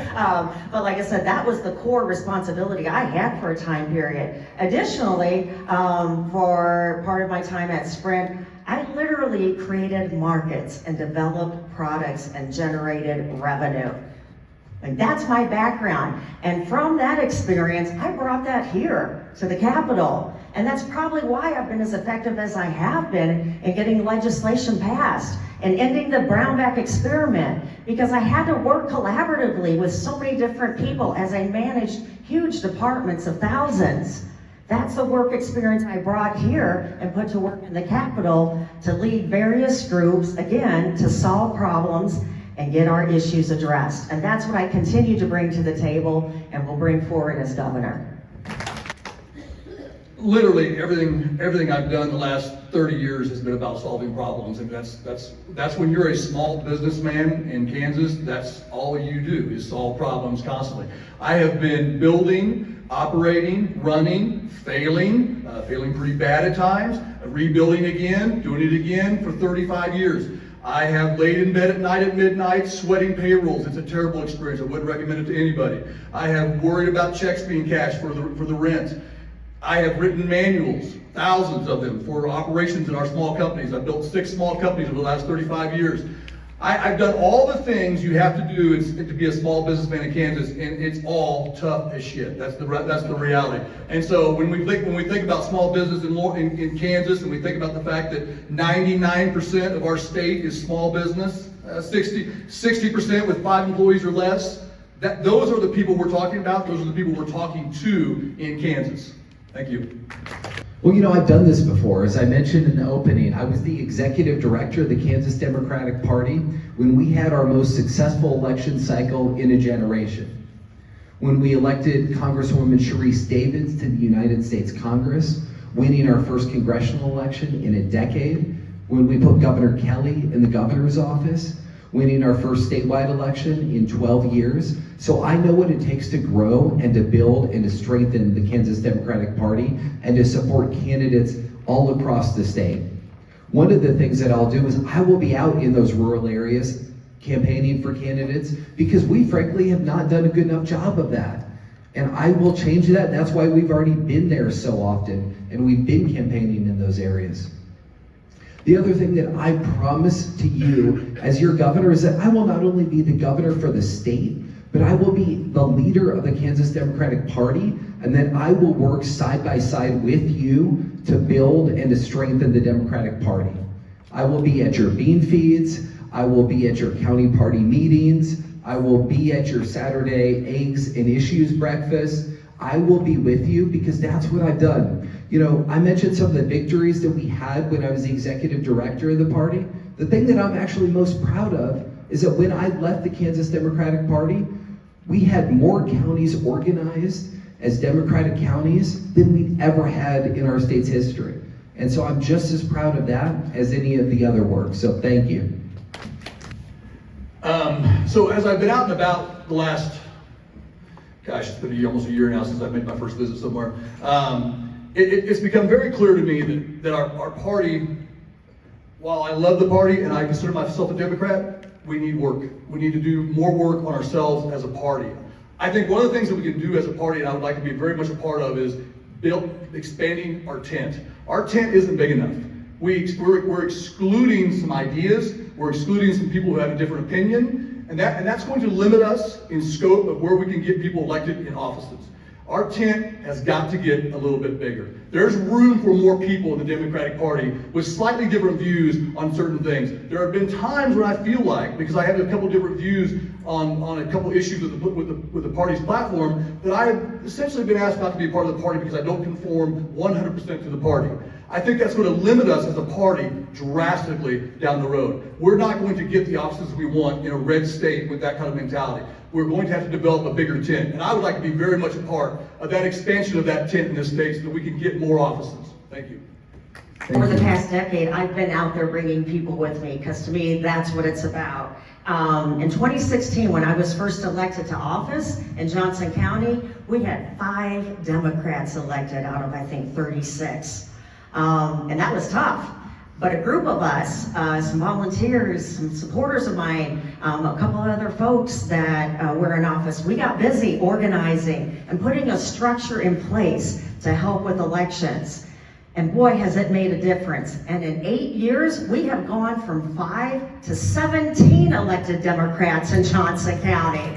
but like I said, that was the core responsibility I had for a time period. Additionally, for part of my time at Sprint, I literally created markets and developed products and generated revenue. Like, that's my background. And from that experience, I brought that here to the Capitol. And that's probably why I've been as effective as I have been in getting legislation passed and ending the Brownback experiment, because I had to work collaboratively with so many different people as I managed huge departments of thousands. That's the work experience I brought here and put to work in the Capitol to lead various groups, again, to solve problems and get our issues addressed. And that's what I continue to bring to the table and will bring forward as governor. Literally everything I've done the last 30 years has been about solving problems, and that's when you're a small businessman in Kansas. That's all you do is solve problems constantly. I have been building, operating, running, failing pretty bad at times, rebuilding again, doing it again for 35 years. I have laid in bed at night at midnight sweating payrolls. It's a terrible experience. I wouldn't recommend it to anybody. I have worried about checks being cashed for the rent. I have written manuals, thousands of them, for operations in our small companies. I've built 6 small companies over the last 35 years. I've done all the things you have to do to be a small businessman in Kansas, and it's all tough as shit. That's the reality. And so when we think about small business in Kansas, and we think about the fact that 99% of our state is small business, 60% with 5 employees or less, those are the people we're talking about. Those are the people we're talking to in Kansas. Thank you. Well, I've done this before. As I mentioned in the opening, I was the executive director of the Kansas Democratic Party when we had our most successful election cycle in a generation. When we elected Congresswoman Sharice Davids to the United States Congress, winning our first congressional election in a decade. When we put Governor Kelly in the governor's office, winning our first statewide election in 12 years. So I know what it takes to grow and to build and to strengthen the Kansas Democratic Party and to support candidates all across the state. One of the things that I'll do is I will be out in those rural areas campaigning for candidates because we frankly have not done a good enough job of that. And I will change that. That's why we've already been there so often and we've been campaigning in those areas. The other thing that I promise to you as your governor is that I will not only be the governor for the state, but I will be the leader of the Kansas Democratic Party, and then I will work side by side with you to build and to strengthen the Democratic Party. I will be at your bean feeds, I will be at your county party meetings, I will be at your Saturday eggs and issues breakfast. I will be with you because that's what I've done. You know, I mentioned some of the victories that we had when I was the executive director of the party. The thing that I'm actually most proud of is that when I left the Kansas Democratic Party, we had more counties organized as Democratic counties than we'd ever had in our state's history. And so I'm just as proud of that as any of the other work, so thank you. So as I've been out and about the last, gosh, it's been almost a year now since I made my first visit somewhere, it's become very clear to me that our party, while I love the party and I consider myself a Democrat, we need work. We need to do more work on ourselves as a party. I think one of the things that we can do as a party, and I would like to be very much a part of, is expanding our tent. Our tent isn't big enough. We're excluding some ideas, we're excluding some people who have a different opinion, and that's going to limit us in scope of where we can get people elected in offices. Our tent has got to get a little bit bigger. There's room for more people in the Democratic Party with slightly different views on certain things. There have been times when I feel like, because I have a couple different views on a couple issues with the party's platform, that I have essentially been asked not to be a part of the party because I don't conform 100% to the party. I think that's going to limit us as a party drastically down the road. We're not going to get the offices we want in a red state with that kind of mentality. We're going to have to develop a bigger tent. And I would like to be very much a part of that expansion of that tent in this state so that we can get more offices. Thank you. Over the past decade, I've been out there bringing people with me because to me, that's what it's about. In 2016, when I was first elected to office in Johnson County, we had 5 Democrats elected out of, I think, 36. And that was tough. But a group of us, some volunteers, some supporters of mine, a couple of other folks that were in office, we got busy organizing and putting a structure in place to help with elections. And boy, has it made a difference. And in 8 years, we have gone from 5 to 17 elected Democrats in Johnson County.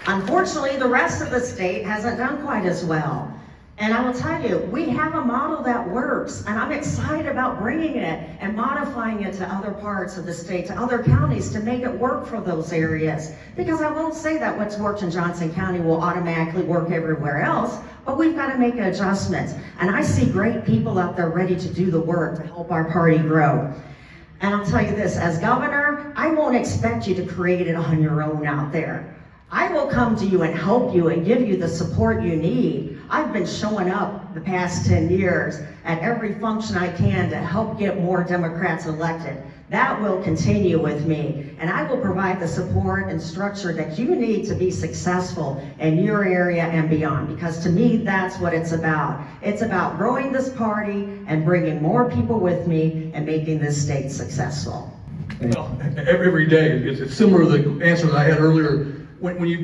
Unfortunately, the rest of the state hasn't done quite as well. And I will tell you, we have a model that works, and I'm excited about bringing it and modifying it to other parts of the state, to other counties, to make it work for those areas. Because I won't say that what's worked in Johnson County will automatically work everywhere else, but we've got to make adjustments. And I see great people out there ready to do the work to help our party grow. And I'll tell you this, as governor, I won't expect you to create it on your own out there. I will come to you and help you and give you the support you need. I've been showing up the past 10 years at every function I can to help get more Democrats elected. That will continue with me, and I will provide the support and structure that you need to be successful in your area and beyond, because to me, that's what it's about. It's about growing this party and bringing more people with me and making this state successful. Well, every day, it's similar to the answer that I had earlier. When you've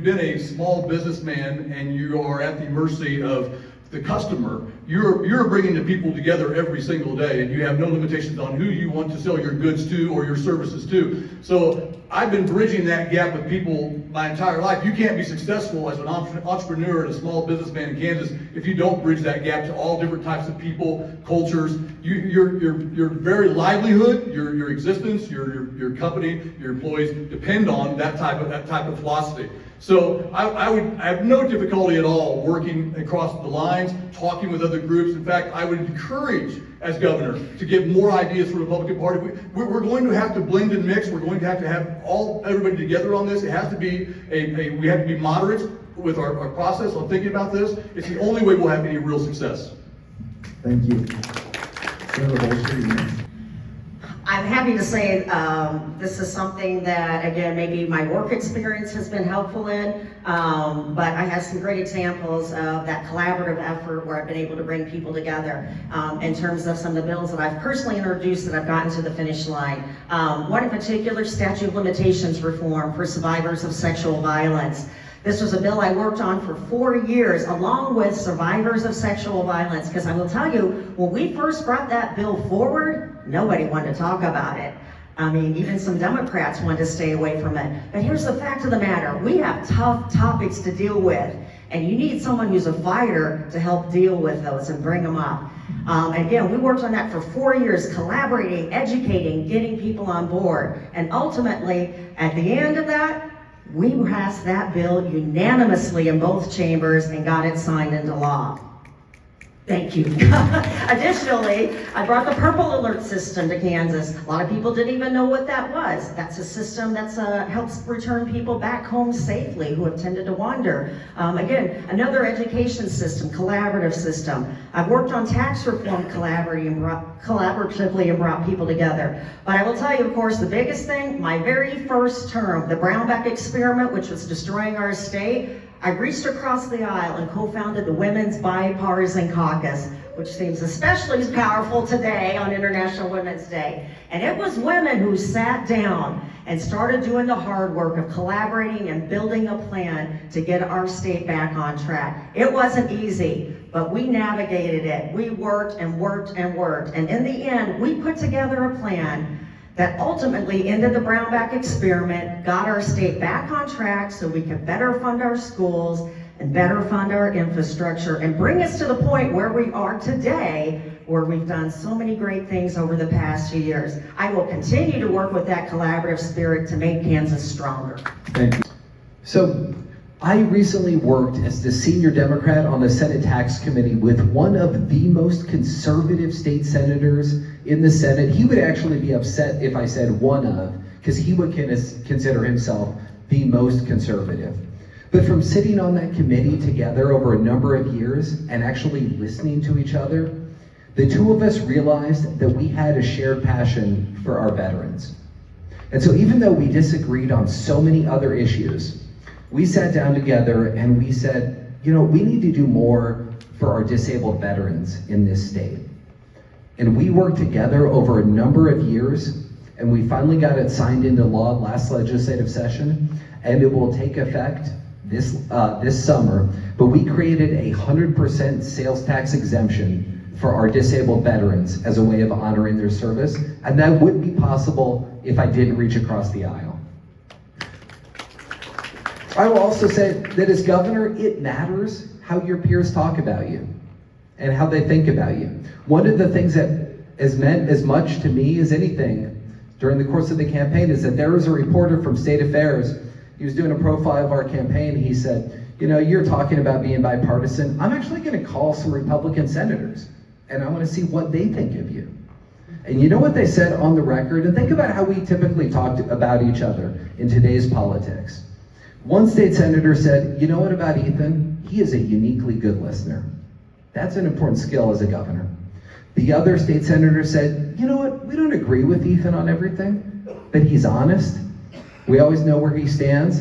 been a small businessman and you are at the mercy of the customer, you're bringing the people together every single day, and you have no limitations on who you want to sell your goods to or your services to. So I've been bridging that gap with people my entire life. You can't be successful as an entrepreneur and a small businessman in Kansas if you don't bridge that gap to all different types of people, cultures. Your very livelihood, your existence, your company, your employees depend on that type of philosophy. So I have no difficulty at all working across the lines, talking with other groups. In fact, I would encourage, as governor, to get more ideas from the Republican Party. We're going to have to blend and mix. We're going to have everybody together on this. It has to be we have to be moderate with our process on thinking about this. It's the only way we'll have any real success. Thank you. Senator Bolster, I'm happy to say this is something that, again, maybe my work experience has been helpful in, but I have some great examples of that collaborative effort where I've been able to bring people together in terms of some of the bills that I've personally introduced that I've gotten to the finish line. One in particular, statute of limitations reform for survivors of sexual violence. This was a bill I worked on for 4 years, along with survivors of sexual violence, because I will tell you, when we first brought that bill forward, nobody wanted to talk about it. I mean, even some Democrats wanted to stay away from it. But here's the fact of the matter. We have tough topics to deal with, and you need someone who's a fighter to help deal with those and bring them up. Again, we worked on that for 4 years, collaborating, educating, getting people on board. And ultimately, at the end of that, we passed that bill unanimously in both chambers and got it signed into law. Thank you. Additionally, I brought the Purple Alert system to Kansas. A lot of people didn't even know what that was. That's a system that helps return people back home safely who have tended to wander. Again, another education system, collaborative system. I've worked on tax reform collaboratively and brought people together. But I will tell you, of course, the biggest thing, my very first term, the Brownback experiment, which was destroying our state, I reached across the aisle and co-founded the Women's Bipartisan Caucus, which seems especially powerful today on International Women's Day. And it was women who sat down and started doing the hard work of collaborating and building a plan to get our state back on track. It wasn't easy, but we navigated it. We worked and worked and worked. And in the end, we put together a plan that ultimately ended the Brownback experiment, got our state back on track so we could better fund our schools and better fund our infrastructure and bring us to the point where we are today, where we've done so many great things over the past few years. I will continue to work with that collaborative spirit to make Kansas stronger. Thank you. So, I recently worked as the senior Democrat on the Senate Tax Committee with one of the most conservative state senators in the Senate. He would actually be upset if I said one of, because he would consider himself the most conservative. But from sitting on that committee together over a number of years and actually listening to each other, the two of us realized that we had a shared passion for our veterans. And so even though we disagreed on so many other issues, we sat down together and we said, you know, we need to do more for our disabled veterans in this state. And we worked together over a number of years, and we finally got it signed into law last legislative session, and it will take effect this summer. But we created a 100% sales tax exemption for our disabled veterans as a way of honoring their service, and that wouldn't be possible if I didn't reach across the aisle. I will also say that as governor, it matters how your peers talk about you and how they think about you. One of the things that has meant as much to me as anything during the course of the campaign is that there was a reporter from State Affairs. He was doing a profile of our campaign. He said, you know, you're talking about being bipartisan. I'm actually going to call some Republican senators and I want to see what they think of you. And you know what they said on the record? And think about how we typically talk about each other in today's politics. One state senator said, you know what about Ethan? He is a uniquely good listener. That's an important skill as a governor. The other state senator said, you know what? We don't agree with Ethan on everything, but he's honest. We always know where he stands,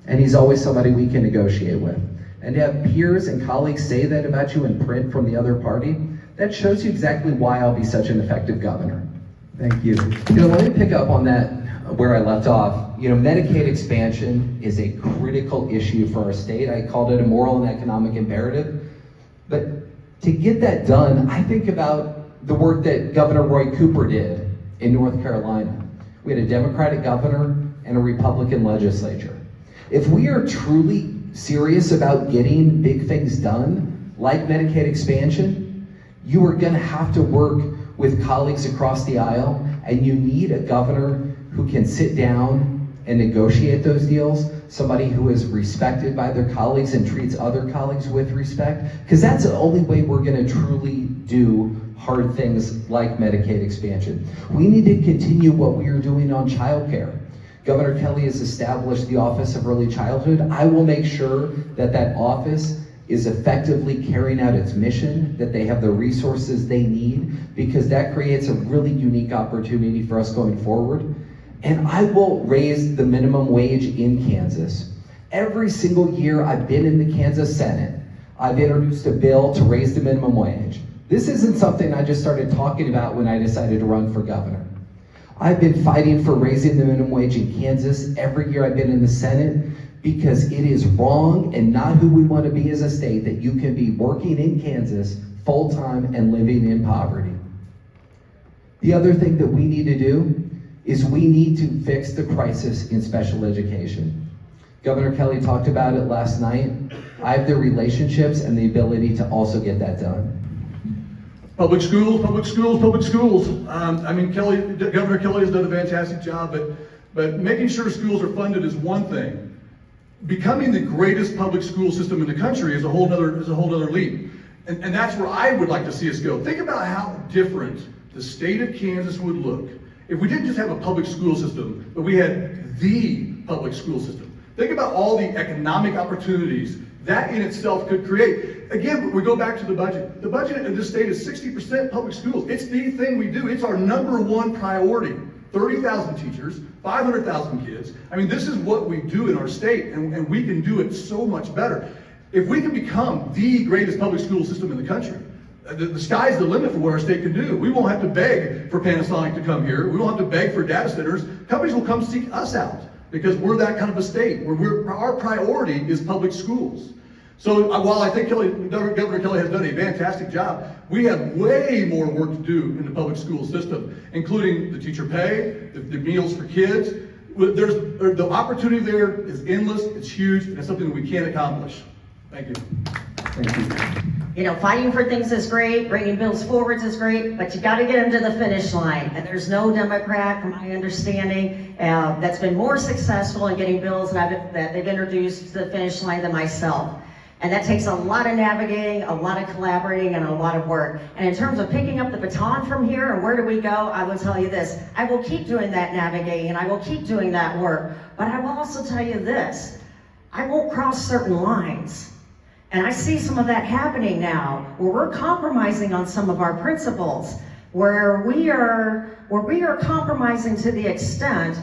and he's always somebody we can negotiate with. And to have peers and colleagues say that about you in print from the other party, that shows you exactly why I'll be such an effective governor. Thank you. You know, let me pick up on that where I left off. You know, Medicaid expansion is a critical issue for our state. I called it a moral and economic imperative. But to get that done, I think about the work that Governor Roy Cooper did in North Carolina. We had a Democratic governor and a Republican legislature. If we are truly serious about getting big things done, like Medicaid expansion, you are gonna have to work with colleagues across the aisle, and you need a governor who can sit down and negotiate those deals, somebody who is respected by their colleagues and treats other colleagues with respect, because that's the only way we're gonna truly do hard things like Medicaid expansion. We need to continue what we are doing on childcare. Governor Kelly has established the Office of Early Childhood. I will make sure that that office is effectively carrying out its mission, that they have the resources they need, because that creates a really unique opportunity for us going forward. And I will raise the minimum wage in Kansas. Every single year I've been in the Kansas Senate, I've introduced a bill to raise the minimum wage. This isn't something I just started talking about when I decided to run for governor. I've been fighting for raising the minimum wage in Kansas every year I've been in the Senate, because it is wrong and not who we want to be as a state that you can be working in Kansas full-time and living in poverty. The other thing that we need to do is we need to fix the crisis in special education. Governor Kelly talked about it last night. I have the relationships and the ability to also get that done. Public schools, public schools, public schools. Governor Kelly has done a fantastic job, but making sure schools are funded is one thing. Becoming the greatest public school system in the country is a whole other leap. And that's where I would like to see us go. Think about how different the state of Kansas would look if we didn't just have a public school system, but we had the public school system. Think about all the economic opportunities that in itself could create. Again, we go back to the budget. The budget in this state is 60% public schools. It's the thing we do. It's our number one priority. 30,000 teachers, 500,000 kids. I mean, this is what we do in our state, and we can do it so much better. If we can become the greatest public school system in the country, the sky's the limit for what our state can do. We won't have to beg for Panasonic to come here. We won't have to beg for data centers. Companies will come seek us out because we're that kind of a state where our priority is public schools. So while I think Governor Kelly has done a fantastic job, we have way more work to do in the public school system, including the teacher pay, the meals for kids. The opportunity there is endless, it's huge, and it's something that we can't accomplish. Thank you. Thank you. You know, fighting for things is great, bringing bills forwards is great, but you got to get them to the finish line. And there's no Democrat, from my understanding, that's been more successful in getting bills that they've introduced to the finish line than myself. And that takes a lot of navigating, a lot of collaborating, and a lot of work. And in terms of picking up the baton from here and where do we go, I will tell you this. I will keep doing that navigating, and I will keep doing that work. But I will also tell you this. I won't cross certain lines. And I see some of that happening now, where we're compromising on some of our principles, where we are compromising to the extent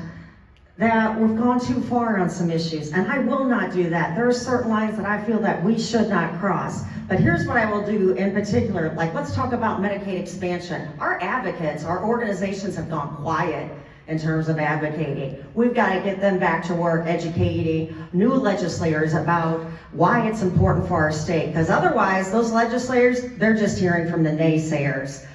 that we've gone too far on some issues, and I will not do that. There are certain lines that I feel that we should not cross. But here's what I will do in particular, like let's talk about Medicaid expansion. Our advocates, our organizations have gone quiet in terms of advocating. We've got to get them back to work, educating new legislators about why it's important for our state, because otherwise those legislators, they're just hearing from the naysayers.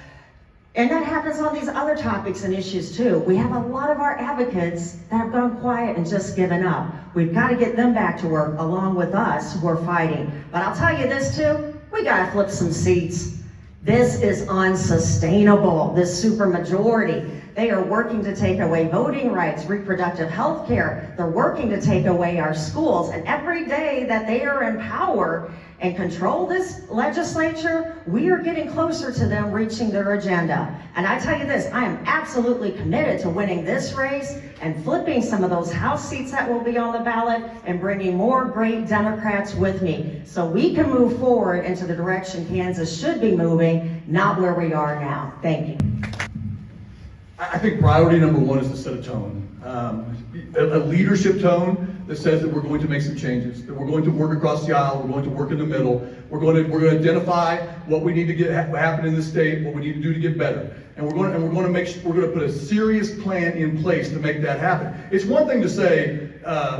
And that happens on these other topics and issues too. We have a lot of our advocates that have gone quiet and just given up. We've got to get them back to work along with us who are fighting. But I'll tell you this too, we got to flip some seats. This is unsustainable, this supermajority. They are working to take away voting rights, reproductive health care. They're working to take away our schools. And every day that they are in power and control this legislature, we are getting closer to them reaching their agenda. And I tell you this, I am absolutely committed to winning this race and flipping some of those House seats that will be on the ballot and bringing more great Democrats with me so we can move forward into the direction Kansas should be moving, not where we are now. Thank you. I think priority number one is to set a tone. A leadership tone that says that we're going to make some changes, that we're going to work across the aisle, we're going to work in the middle, we're going to identify what we need to get happen in the state, what we need to do to get better, and we're going to put a serious plan in place to make that happen. It's one thing to say,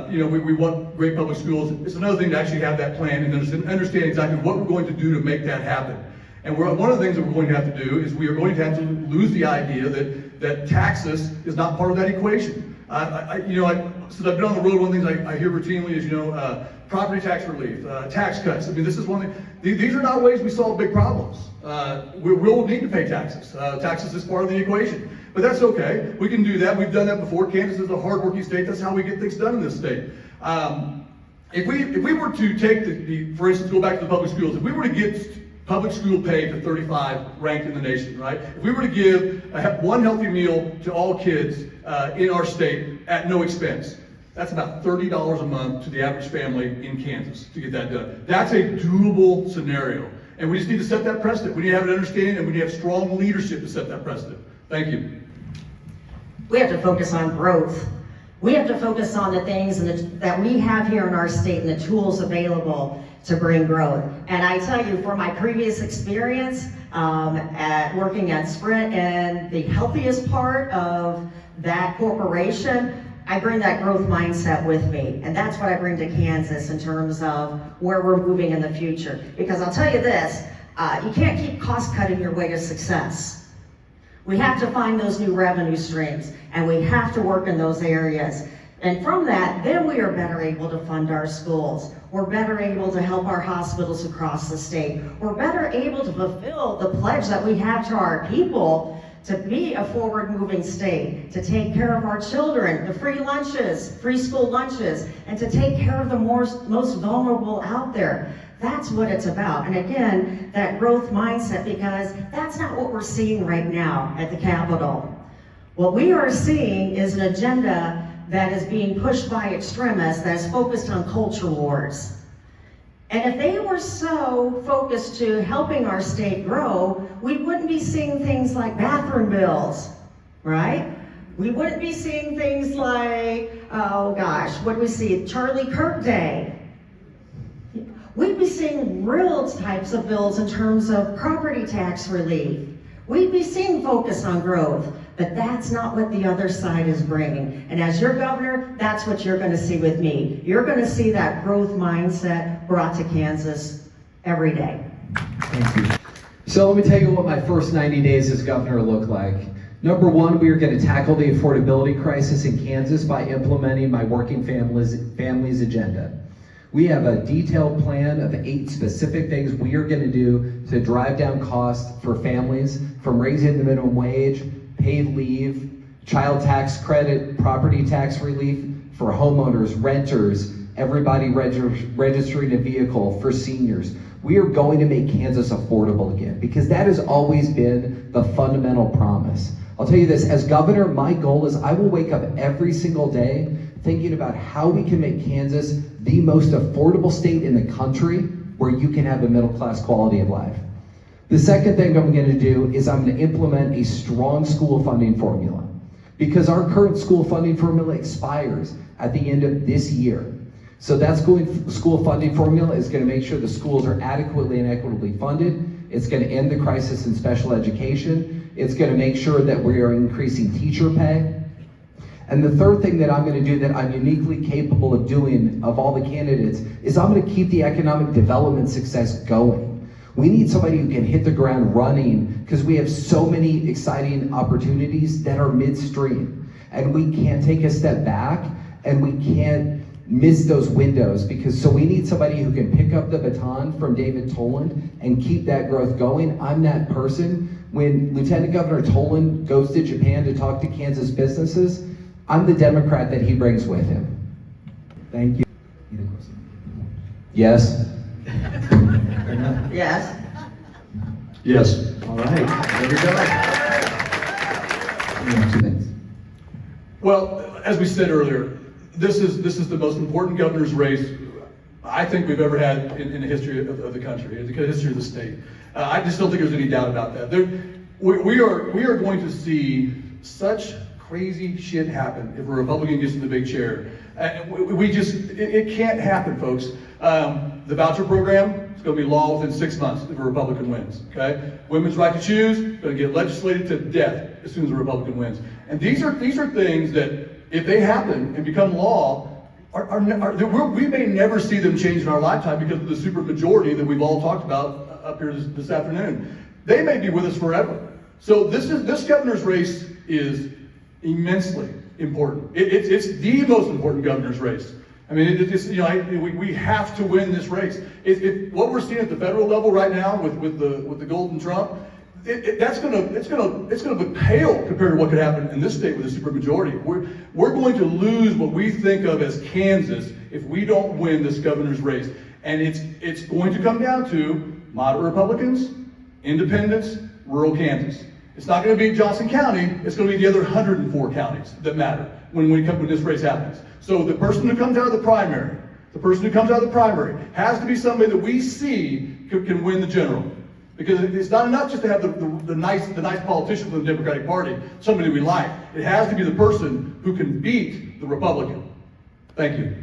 we want great public schools. It's another thing to actually have that plan and understand exactly what we're going to do to make that happen. And one of the things that we're going to have to do is we are going to have to lose the idea that taxes is not part of that equation. Since I've been on the road, one of the things I hear routinely is, property tax relief, tax cuts. I mean, this is one thing. These are not ways we solve big problems. We'll need to pay taxes. Taxes is part of the equation. But that's okay. We can do that. We've done that before. Kansas is a hardworking state. That's how we get things done in this state. If we were to take for instance, go back to the public schools, if we were to get public school pay to 35 ranked in the nation, right? If we were to give one healthy meal to all kids in our state at no expense, That's about $30 a month to the average family in Kansas to get that done. That's a doable scenario. And we just need to set that precedent. We need to have an understanding, and we need to have strong leadership to set that precedent. Thank you. We have to focus on growth. We have to focus on the things that we have here in our state and the tools available to bring growth. And I tell you, from my previous experience at working at Sprint and the healthiest part of that corporation, I bring that growth mindset with me. And that's what I bring to Kansas in terms of where we're moving in the future. Because I'll tell you this, you can't keep cost cutting your way to success. We have to find those new revenue streams, and we have to work in those areas. And from that, then we are better able to fund our schools. We're better able to help our hospitals across the state. We're better able to fulfill the pledge that we have to our people to be a forward-moving state, to take care of our children, the free lunches, free school lunches, and to take care of the most vulnerable out there. That's what it's about. And again, that growth mindset, because that's not what we're seeing right now at the Capitol. What we are seeing is an agenda that is being pushed by extremists that is focused on culture wars. And if they were so focused to helping our state grow, we wouldn't be seeing things like bathroom bills, right? We wouldn't be seeing things like, oh gosh, what do we see? Charlie Kirk Day. We'd be seeing real types of bills in terms of property tax relief. We'd be seeing focus on growth, but that's not what the other side is bringing. And as your governor, that's what you're going to see with me. You're going to see that growth mindset brought to Kansas every day. Thank you. So let me tell you what my first 90 days as governor looked like. Number one, we are going to tackle the affordability crisis in Kansas by implementing my working families agenda. We have a detailed plan of 8 specific things we are going to do to drive down costs for families, from raising the minimum wage, paid leave, child tax credit, property tax relief for homeowners, renters, everybody registering a vehicle, for seniors. We are going to make Kansas affordable again, because that has always been the fundamental promise. I'll tell you this, as governor, my goal is I will wake up every single day thinking about how we can make Kansas the most affordable state in the country where you can have a middle-class quality of life. The second thing I'm going to do is I'm going to implement a strong school funding formula, because our current school funding formula expires at the end of this year. So that school funding formula is going to make sure the schools are adequately and equitably funded. It's going to end the crisis in special education. It's going to make sure that we are increasing teacher pay. And the third thing that I'm going to do that I'm uniquely capable of doing of all the candidates is I'm going to keep the economic development success going. We need somebody who can hit the ground running, because we have so many exciting opportunities that are midstream. And we can't take a step back, and we can't miss those windows, so we need somebody who can pick up the baton from David Toland and keep that growth going. I'm that person. When Lieutenant Governor Toland goes to Japan to talk to Kansas businesses, I'm the Democrat that he brings with him. Thank you. Yes? Yes. Yes. All right, there we go. You have 2 things. Well, as we said earlier, this is the most important governor's race I think we've ever had in the history of the country, in the history of the state. I just don't think there's any doubt about that. We are going to see such crazy shit happen if a Republican gets in the big chair. It can't happen, folks. The voucher program is going to be law within 6 months if a Republican wins. Okay, women's right to choose going to get legislated to death as soon as a Republican wins. And these are things that, if they happen and become law, we may never see them change in our lifetime because of the super majority that we've all talked about up here this afternoon. They may be with us forever. So this governor's race is immensely important. It's the most important governor's race. I mean, we have to win this race. What we're seeing at the federal level right now with the Golden Trump, it's gonna pale compared to what could happen in this state with a supermajority. We're going to lose what we think of as Kansas if we don't win this governor's race, and it's going to come down to moderate Republicans, independents, rural Kansas. It's not going to be Johnson County. It's going to be the other 104 counties that matter. when this race happens. So the person who comes out of the primary, has to be somebody that we see can win the general. Because it's not enough just to have the nice politician from the Democratic Party, somebody we like. It has to be the person who can beat the Republican. Thank you.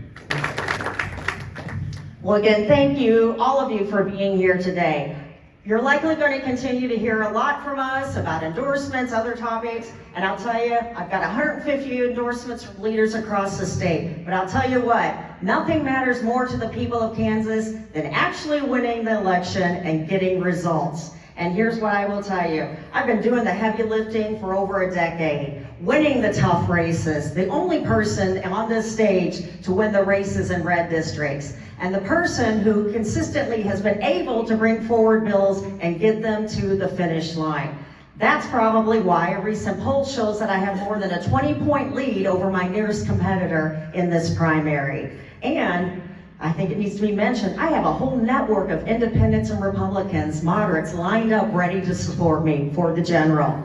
Well, again, thank you, all of you, for being here today. You're likely going to continue to hear a lot from us about endorsements, other topics, and I'll tell you, I've got 150 endorsements from leaders across the state. But I'll tell you what, nothing matters more to the people of Kansas than actually winning the election and getting results. And here's what I will tell you. I've been doing the heavy lifting for over a decade, winning the tough races, the only person on this stage to win the races in red districts, and the person who consistently has been able to bring forward bills and get them to the finish line. That's probably why a recent poll shows that I have more than a 20-point lead over my nearest competitor in this primary. And I think it needs to be mentioned, I have a whole network of independents and Republicans, moderates, lined up ready to support me for the general.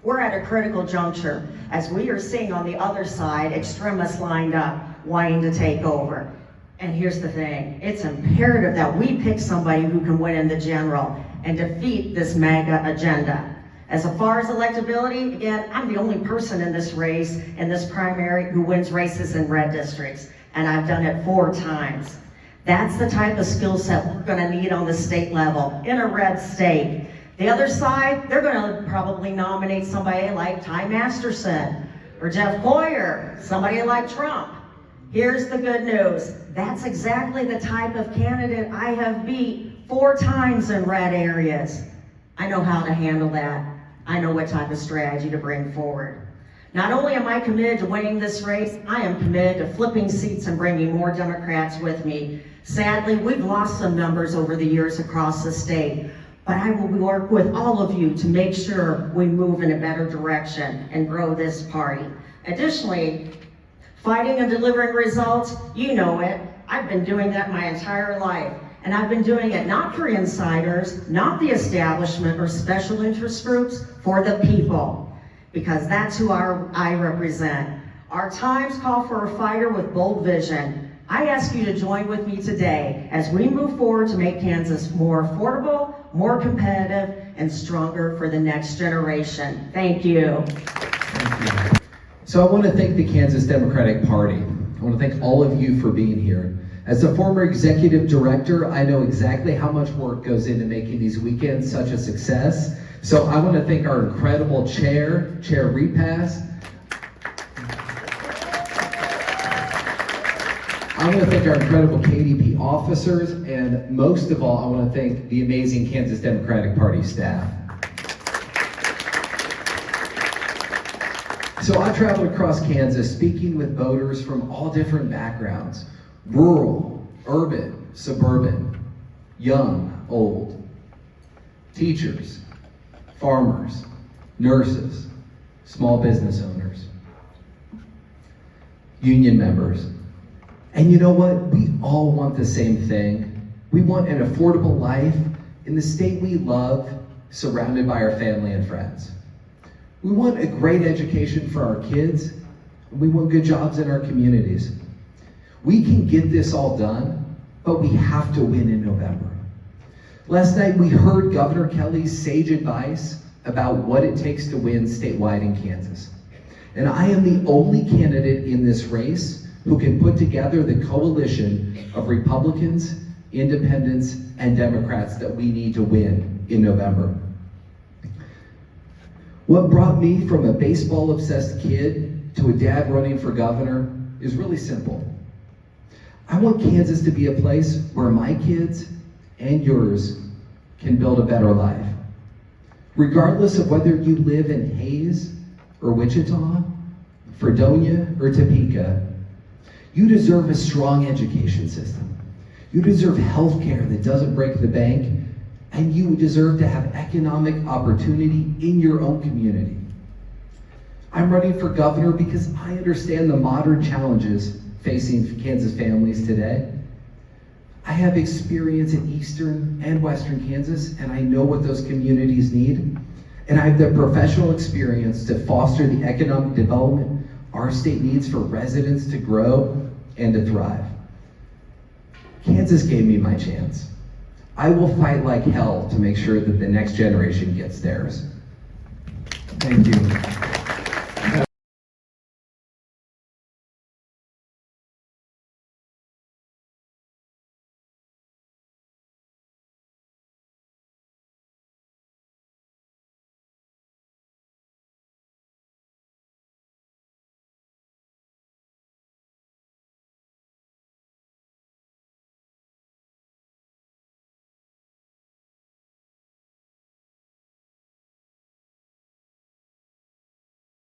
We're at a critical juncture, as we are seeing on the other side extremists lined up, wanting to take over. And here's the thing, it's imperative that we pick somebody who can win in the general and defeat this MAGA agenda. As far as electability, again, I'm the only person in this race, in this primary, who wins races in red districts, and I've done it 4 times. That's the type of skill set we're gonna need on the state level, in a red state. The other side, they're gonna probably nominate somebody like Ty Masterson, or Jeff Boyer, somebody like Trump. Here's the good news. That's exactly the type of candidate I have beat 4 times in red areas. I know how to handle that. I know what type of strategy to bring forward. Not only am I committed to winning this race, I am committed to flipping seats and bringing more Democrats with me. Sadly, we've lost some numbers over the years across the state, but I will work with all of you to make sure we move in a better direction and grow this party. Additionally, fighting and delivering results, you know it. I've been doing that my entire life. And I've been doing it not for insiders, not the establishment or special interest groups, for the people. Because that's who I represent. Our times call for a fighter with bold vision. I ask you to join with me today as we move forward to make Kansas more affordable, more competitive, and stronger for the next generation. Thank you. Thank you. So I want to thank the Kansas Democratic Party. I want to thank all of you for being here. As a former executive director, I know exactly how much work goes into making these weekends such a success. So I want to thank our incredible Chair Repass. I want to thank our incredible KDP officers, and most of all, I want to thank the amazing Kansas Democratic Party staff. So I traveled across Kansas speaking with voters from all different backgrounds: rural, urban, suburban, young, old, teachers, farmers, nurses, small business owners, union members. And you know what? We all want the same thing. We want an affordable life in the state we love, surrounded by our family and friends. We want a great education for our kids, and we want good jobs in our communities. We can get this all done, but we have to win in November. Last night we heard Governor Kelly's sage advice about what it takes to win statewide in Kansas. And I am the only candidate in this race who can put together the coalition of Republicans, independents, and Democrats that we need to win in November. What brought me from a baseball-obsessed kid to a dad running for governor is really simple. I want Kansas to be a place where my kids and yours can build a better life. Regardless of whether you live in Hayes or Wichita, Fredonia or Topeka, you deserve a strong education system. You deserve health care that doesn't break the bank, and you deserve to have economic opportunity in your own community. I'm running for governor because I understand the modern challenges facing Kansas families today. I have experience in Eastern and Western Kansas, and I know what those communities need. And I have the professional experience to foster the economic development our state needs for residents to grow and to thrive. Kansas gave me my chance. I will fight like hell to make sure that the next generation gets theirs. Thank you.